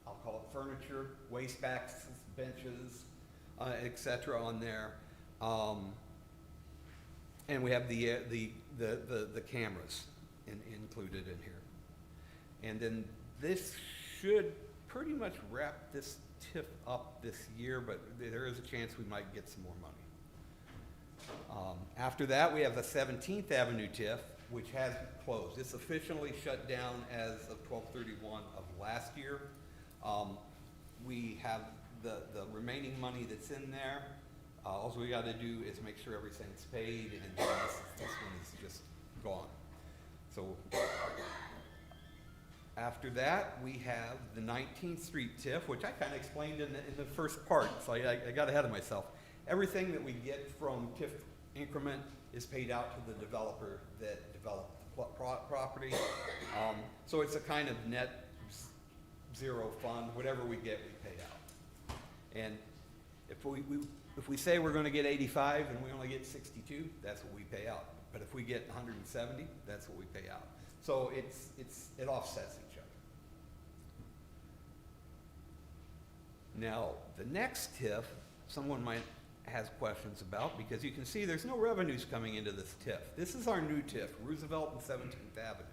I'll call it furniture, waste backs, benches, et cetera on there. And we have the cameras included in here. And then this should pretty much wrap this TIF up this year, but there is a chance we might get some more money. After that, we have the 17th Avenue TIF, which has closed. It's officially shut down as of 12/31 of last year. We have the remaining money that's in there. All we got to do is make sure everything's paid, and then this one is just gone. So after that, we have the 19th Street TIF, which I kind of explained in the first part, so I got ahead of myself. Everything that we get from TIF increment is paid out to the developer that developed the property. So it's a kind of net zero fund. Whatever we get, we pay out. And if we say we're going to get 85 and we only get 62, that's what we pay out. But if we get 170, that's what we pay out. So it offsets each other. Now, the next TIF, someone might has questions about, because you can see there's no revenues coming into this TIF. This is our new TIF, Roosevelt and 17th Avenue.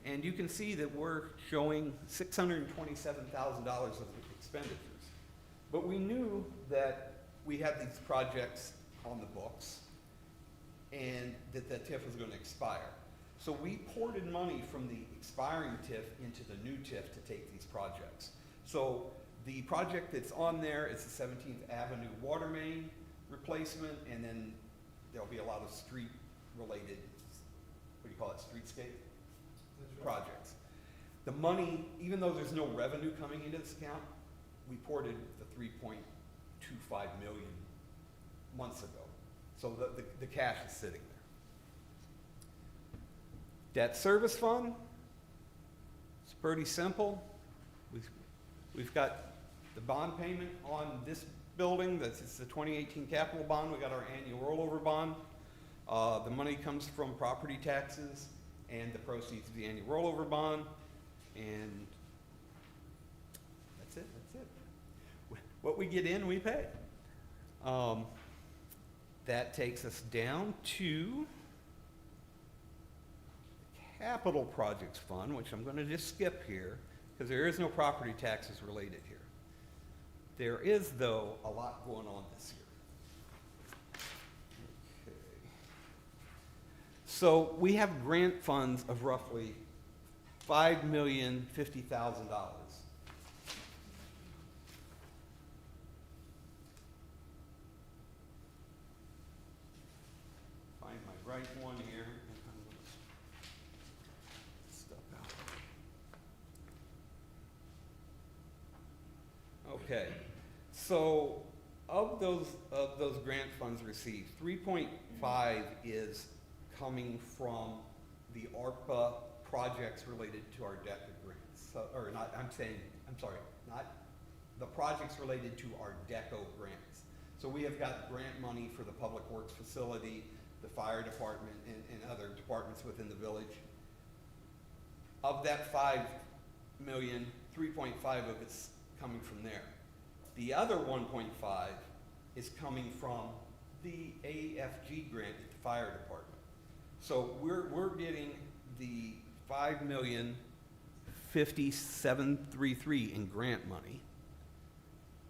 And you can see that we're showing $627,000 of expenditures. But we knew that we had these projects on the books and that the TIF was going to expire. So we ported money from the expiring TIF into the new TIF to take these projects. So the project that's on there is the 17th Avenue water main replacement, and then there'll be a lot of street-related, what do you call it, streetscape projects. The money, even though there's no revenue coming into this account, we ported the $3.25 million months ago. So the cash is sitting there. Debt service fund, it's pretty simple. We've got the bond payment on this building, it's the 2018 capital bond. We got our annual rollover bond. The money comes from property taxes and the proceeds of the annual rollover bond. And that's it. What we get in, we pay. That takes us down to Capital Projects Fund, which I'm going to just skip here because there is no property taxes related here. There is, though, a lot going on this year. So we have grant funds of roughly $5,050,000. Find my right one here. Stuff out. Okay, so of those grant funds received, 3.5 is coming from the ARPA projects related to our DECA grants. So, or not, I'm sorry, not the projects related to our DECO grants. So we have got grant money for the Public Works facility, the fire department, and other departments within the village. Of that 5 million, 3.5 of it's coming from there. The other 1.5 is coming from the AFG grant at the fire department. So we're getting the $5,050,733 in grant money.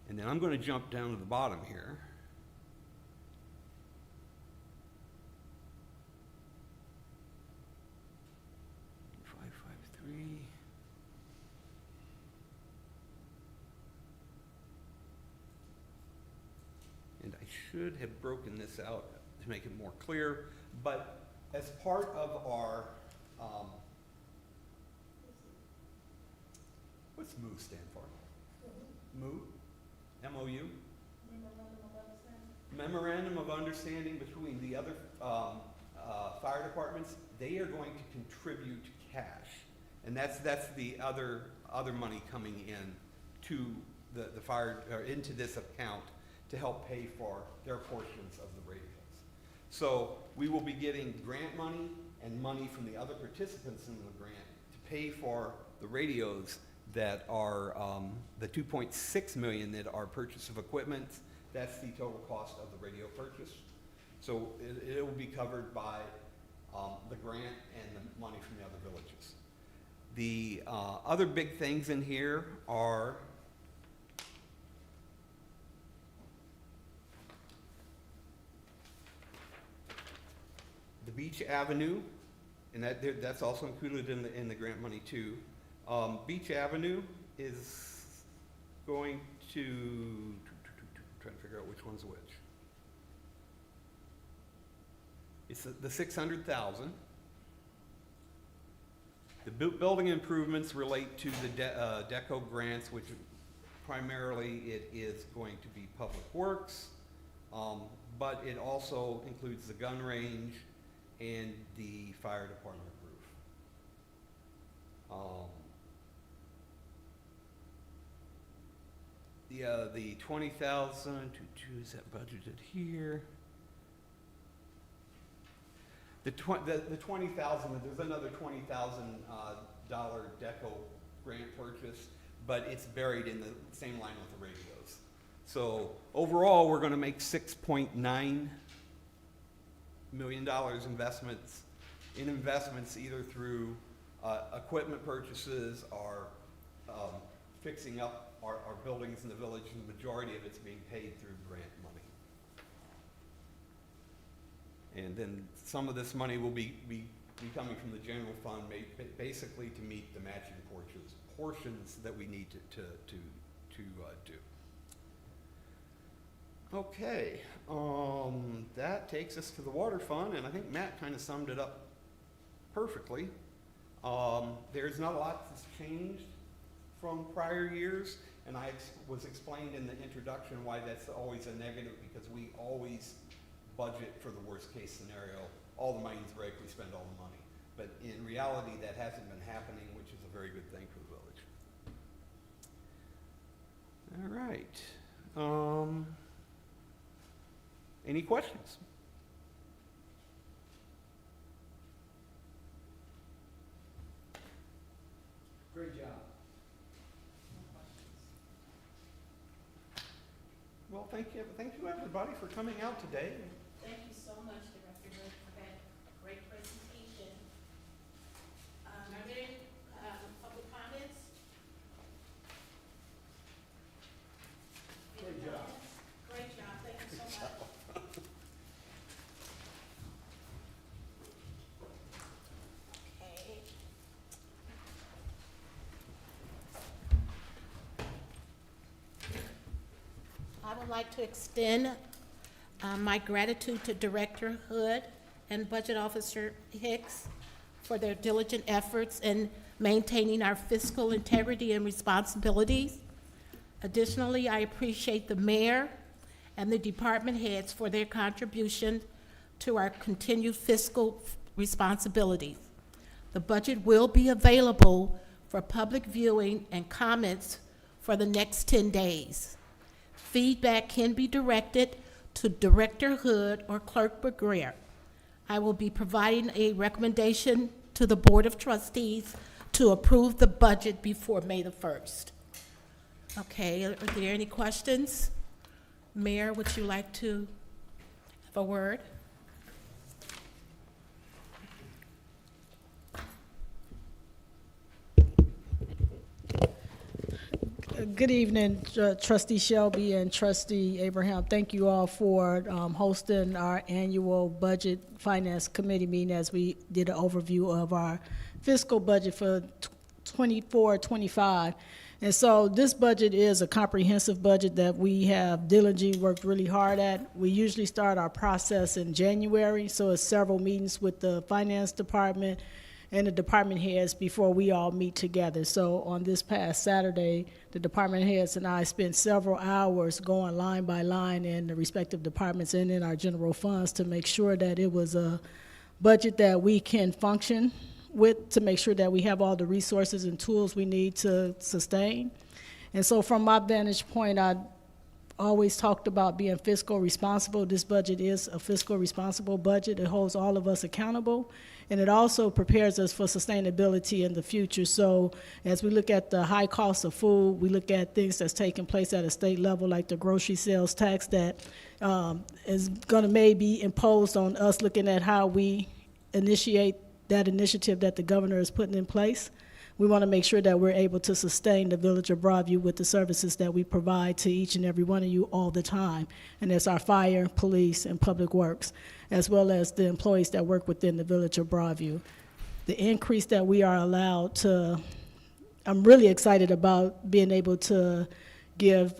And then I'm going to jump down to the bottom here. And I should have broken this out to make it more clear, but as part of our, what's MOU stand for? MOU? M-O-U? Memorandum of Understanding between the other fire departments. They are going to contribute cash, and that's the other money coming in to the fire, or into this account to help pay for their portions of the radios. So we will be getting grant money and money from the other participants in the grant to pay for the radios that are the 2.6 million that are purchase of equipment. That's the total cost of the radio purchase. So it will be covered by the grant and the money from the other villages. The other big things in here are the Beach Avenue, and that's also included in the grant money too. Beach Avenue is going to, trying to figure out which one's which. It's the 600,000. The building improvements relate to the DECO grants, which primarily it is going to be Public Works, but it also includes the gun range and the fire department roof. The 20,000 is that budgeted here? The 20,000. There's another $20,000 DECO grant purchase, but it's buried in the same line with the radios. So overall, we're going to make $6.9 million investments either through equipment purchases or fixing up our buildings in the village, and the majority of it's being paid through grant money. And then some of this money will be coming from the general fund, basically to meet the matching portions that we need to do. Okay, that takes us to the water fund, and I think Matt kind of summed it up perfectly. There's not a lot that's changed from prior years, and I was explained in the introduction why that's always a negative, because we always budget for the worst case scenario. All the money's break, we spend all the money. But in reality, that hasn't been happening, which is a very good thing for the village. All right. Any questions? Great job. Well, thank you everybody for coming out today. Thank you so much, Director Hood, for that great presentation. Are there any public comments? Great job. Great job, thank you so much. would like to extend my gratitude to Director Hood and Budget Officer Hicks for their diligent efforts in maintaining our fiscal integrity and responsibilities. Additionally, I appreciate the mayor and the department heads for their contribution to our continued fiscal responsibilities. The budget will be available for public viewing and comments for the next 10 days. Feedback can be directed to Director Hood or Clerk Bergere. I will be providing a recommendation to the Board of Trustees to approve the budget before May the 1st. Okay, are there any questions? Mayor, would you like to have a word? Good evening, Trustee Shelby and Trustee Abraham. Thank you all for hosting our annual Budget Finance Committee meeting as we did an overview of our fiscal budget for 24-25. And so this budget is a comprehensive budget that we have diligently worked really hard at. We usually start our process in January, so it's several meetings with the finance department and the department heads before we all meet together. So on this past Saturday, the department heads and I spent several hours going line by line in the respective departments and in our general funds to make sure that it was a budget that we can function with, to make sure that we have all the resources and tools we need to sustain. And so from my vantage point, I always talked about being fiscal responsible. This budget is a fiscal responsible budget. It holds all of us accountable, and it also prepares us for sustainability in the future. So as we look at the high cost of food, we look at things that's taking place at a state level, like the grocery sales tax that is going to maybe imposed on us, looking at how we initiate that initiative that the governor is putting in place. We want to make sure that we're able to sustain the village of Broadview with the services that we provide to each and every one of you all the time. And that's our fire, police, and public works, as well as the employees that work within the village of Broadview. The increase that we are allowed to, I'm really excited about being able to give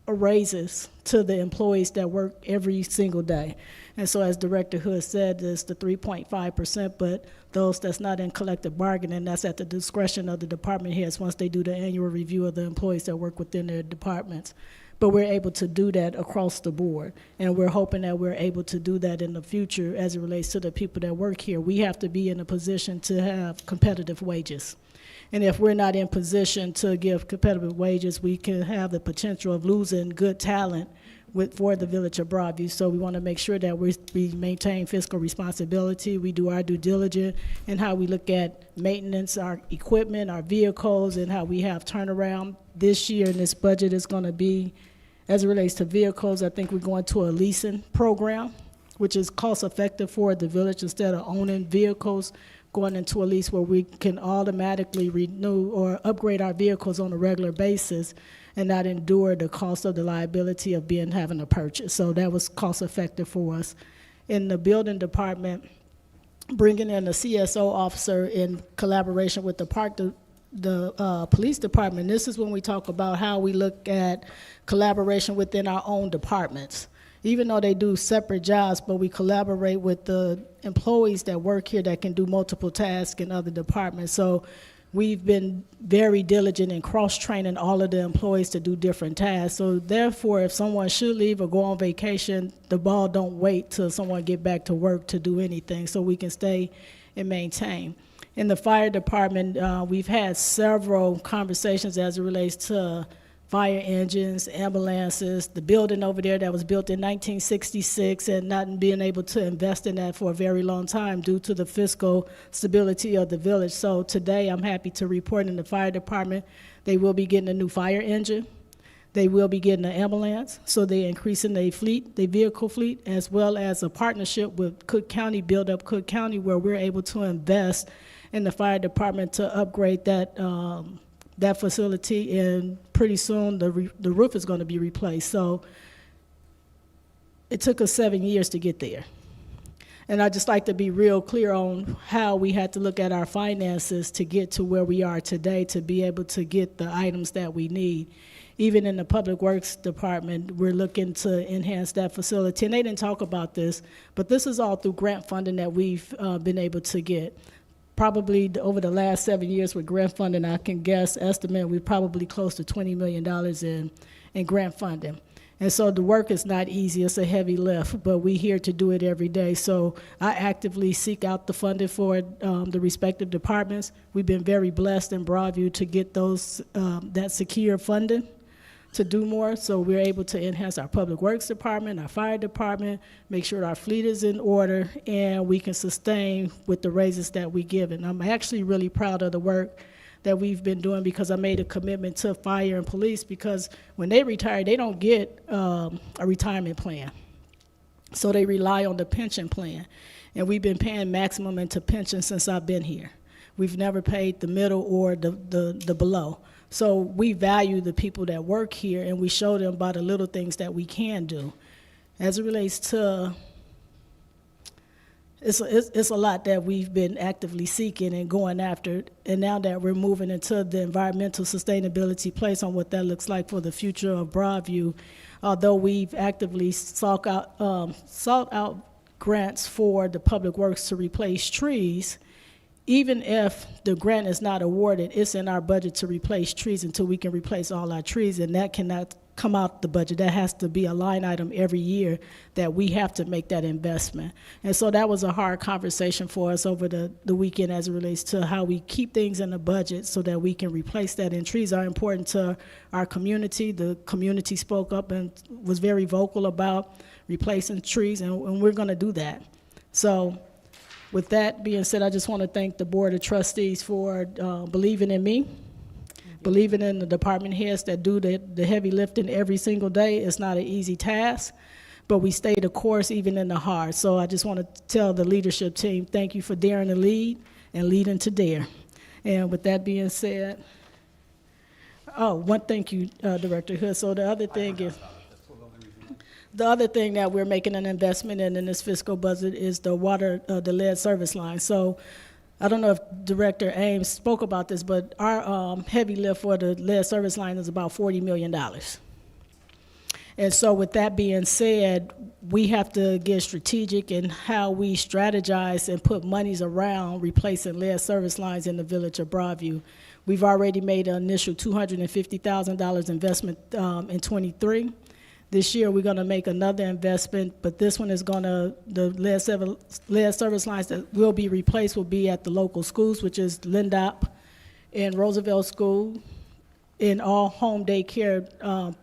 raises to the employees that work every single day. And so as Director Hood said, it's the 3.5%, but those that's not in collective bargaining, that's at the discretion of the department heads once they do the annual review of the employees that work within their departments. But we're able to do that across the board, and we're hoping that we're able to do that in the future as it relates to the people that work here. We have to be in a position to have competitive wages. And if we're not in position to give competitive wages, we can have the potential of losing good talent for the village of Broadview. So we want to make sure that we maintain fiscal responsibility. We do our due diligence in how we look at maintenance, our equipment, our vehicles, and how we have turnaround. This year, and this budget is going to be, as it relates to vehicles, I think we're going to a leasing program, which is cost effective for the village. Instead of owning vehicles, going into a lease where we can automatically renew or upgrade our vehicles on a regular basis and not endure the cost of the liability of having a purchase. So that was cost effective for us. In the building department, bringing in a CSO officer in collaboration with the police department, this is when we talk about how we look at collaboration within our own departments. Even though they do separate jobs, but we collaborate with the employees that work here that can do multiple tasks in other departments. So we've been very diligent in cross-training all of the employees to do different tasks. So therefore, if someone should leave or go on vacation, the ball don't wait till someone get back to work to do anything, so we can stay and maintain. In the fire department, we've had several conversations as it relates to fire engines, ambulances, the building over there that was built in 1966 and not being able to invest in that for a very long time due to the fiscal stability of the village. So today I'm happy to report in the fire department, they will be getting a new fire engine. They will be getting an ambulance, so they're increasing their fleet, their vehicle fleet, as well as a partnership with Cook County, Build Up Cook County, where we're able to invest in the fire department to upgrade that that facility, and pretty soon the roof is going to be replaced. So it took us 7 years to get there. And I'd just like to be real clear on how we had to look at our finances to get to where we are today to be able to get the items that we need. even in the Public Works Department, we're looking to enhance that facility. And they didn't talk about this, but this is all through grant funding that we've been able to get. Probably over the last 7 years with grant funding, I can estimate we're probably close to $20 million in grant funding. And so the work is not easy, it's a heavy lift, but we're here to do it every day. So I actively seek out the funding for the respective departments. We've been very blessed in Broadview to get those, that secure funding to do more. So we're able to enhance our Public Works Department, our Fire Department, make sure our fleet is in order, and we can sustain with the raises that we give. And I'm actually really proud of the work that we've been doing, because I made a commitment to fire and police, because when they retire, they don't get a retirement plan. So they rely on the pension plan. And we've been paying maximum into pension since I've been here. We've never paid the middle or the below. So we value the people that work here, and we show them by the little things that we can do. As it relates to, it's a lot that we've been actively seeking and going after, and now that we're moving into the environmental sustainability place on what that looks like for the future of Broadview, although we've actively sought out grants for the Public Works to replace trees, even if the grant is not awarded, it's in our budget to replace trees until we can replace all our trees, and that cannot come out the budget. That has to be a line item every year that we have to make that investment. And so that was a hard conversation for us over the weekend as it relates to how we keep things in the budget so that we can replace that. And trees are important to our community. The community spoke up and was very vocal about replacing trees, and we're going to do that. So with that being said, I just want to thank the Board of Trustees for believing in me, believing in the department heads that do the heavy lifting every single day. It's not an easy task, but we stay the course even in the hard. So I just want to tell the leadership team, thank you for daring to lead and leading to dare. And with that being said, one thank you, Director Hood. So the other thing is, the other thing that we're making an investment in this fiscal budget is the water, the lead service line. So I don't know if Director Ames spoke about this, but our heavy lift for the lead service line is about $40 million. And so with that being said, we have to get strategic in how we strategize and put monies around replacing lead service lines in the village of Broadview. We've already made an initial $250,000 investment in '23. This year, we're going to make another investment, but this one is going to, the lead service lines that will be replaced will be at the local schools, which is Lindop and Roosevelt School, in all home daycare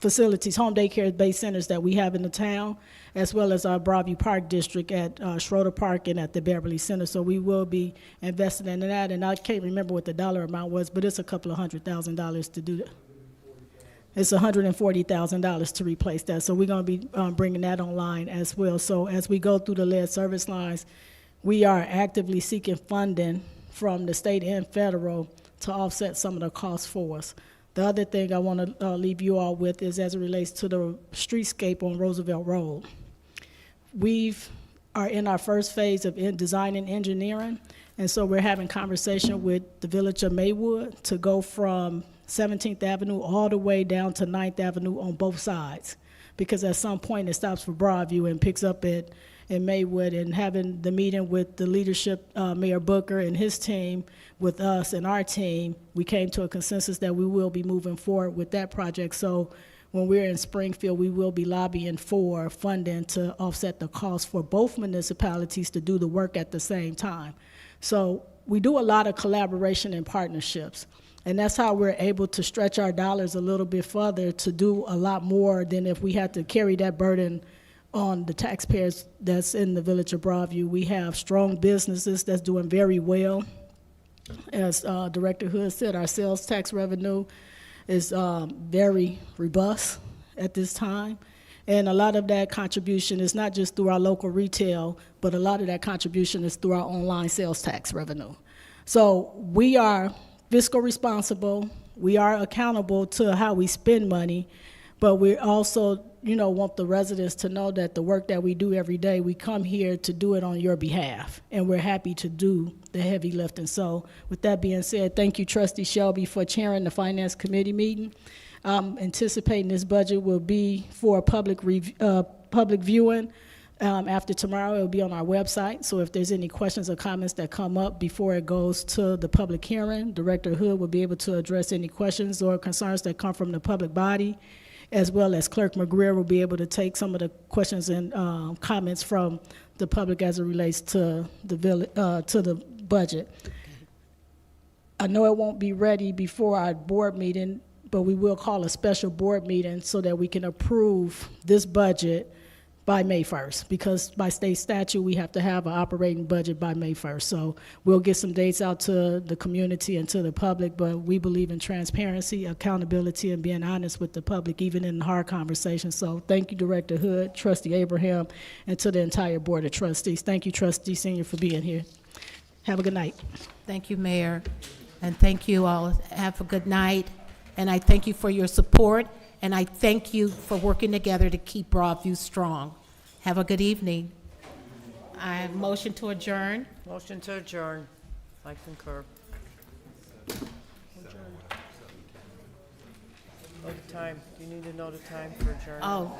facilities, home daycare-based centers that we have in the town, as well as our Broadview Park District at Schroeder Park and at the Beverly Center. So we will be investing in that, and I can't remember what the dollar amount was, but it's a couple of $100,000 to do that. It's $140,000 to replace that. So we're going to be bringing that online as well. So as we go through the lead service lines, we are actively seeking funding from the state and federal to offset some of the costs for us. The other thing I want to leave you all with is as it relates to the streetscape on Roosevelt Road. We are in our first phase of design and engineering, and so we're having conversation with the village of Maywood to go from 17th Avenue all the way down to 9th Avenue on both sides, because at some point it stops for Broadview and picks up in Maywood. And having the meeting with the leadership, Mayor Booker and his team, with us and our team, we came to a consensus that we will be moving forward with that project. So when we're in Springfield, we will be lobbying for funding to offset the cost for both municipalities to do the work at the same time. So we do a lot of collaboration and partnerships. And that's how we're able to stretch our dollars a little bit further to do a lot more than if we had to carry that burden on the taxpayers that's in the village of Broadview. We have strong businesses that's doing very well. As Director Hood said, our sales tax revenue is very robust at this time. And a lot of that contribution is not just through our local retail, but a lot of that contribution is through our online sales tax revenue. So we are fiscal responsible, we are accountable to how we spend money, but we also, want the residents to know that the work that we do every day, we come here to do it on your behalf, and we're happy to do the heavy lifting. So with that being said, thank you, Trustee Shelby, for chairing the Finance Committee meeting. I'm anticipating this budget will be for public viewing. After tomorrow, it'll be on our website. So if there's any questions or comments that come up before it goes to the public hearing, Director Hood will be able to address any questions or concerns that come from the public body, as well as Clerk McGreer will be able to take some of the questions and comments from the public as it relates to the budget. I know it won't be ready before our board meeting, but we will call a special board meeting so that we can approve this budget by May 1st, because by state statute, we have to have an operating budget by May 1st. So we'll get some dates out to the community and to the public, but we believe in transparency, accountability, and being honest with the public, even in hard conversations. So thank you, Director Hood, Trustee Abraham, and to the entire Board of Trustees. Thank you, Trustee Senior, for being here. Have a good night. Thank you, Mayor, and thank you all. Have a good night, and I thank you for your support, and I thank you for working together to keep Broadview strong. Have a good evening. I motion to adjourn. Motion to adjourn. I concur. Know the time. Do you need to know the time for adjournment? Oh,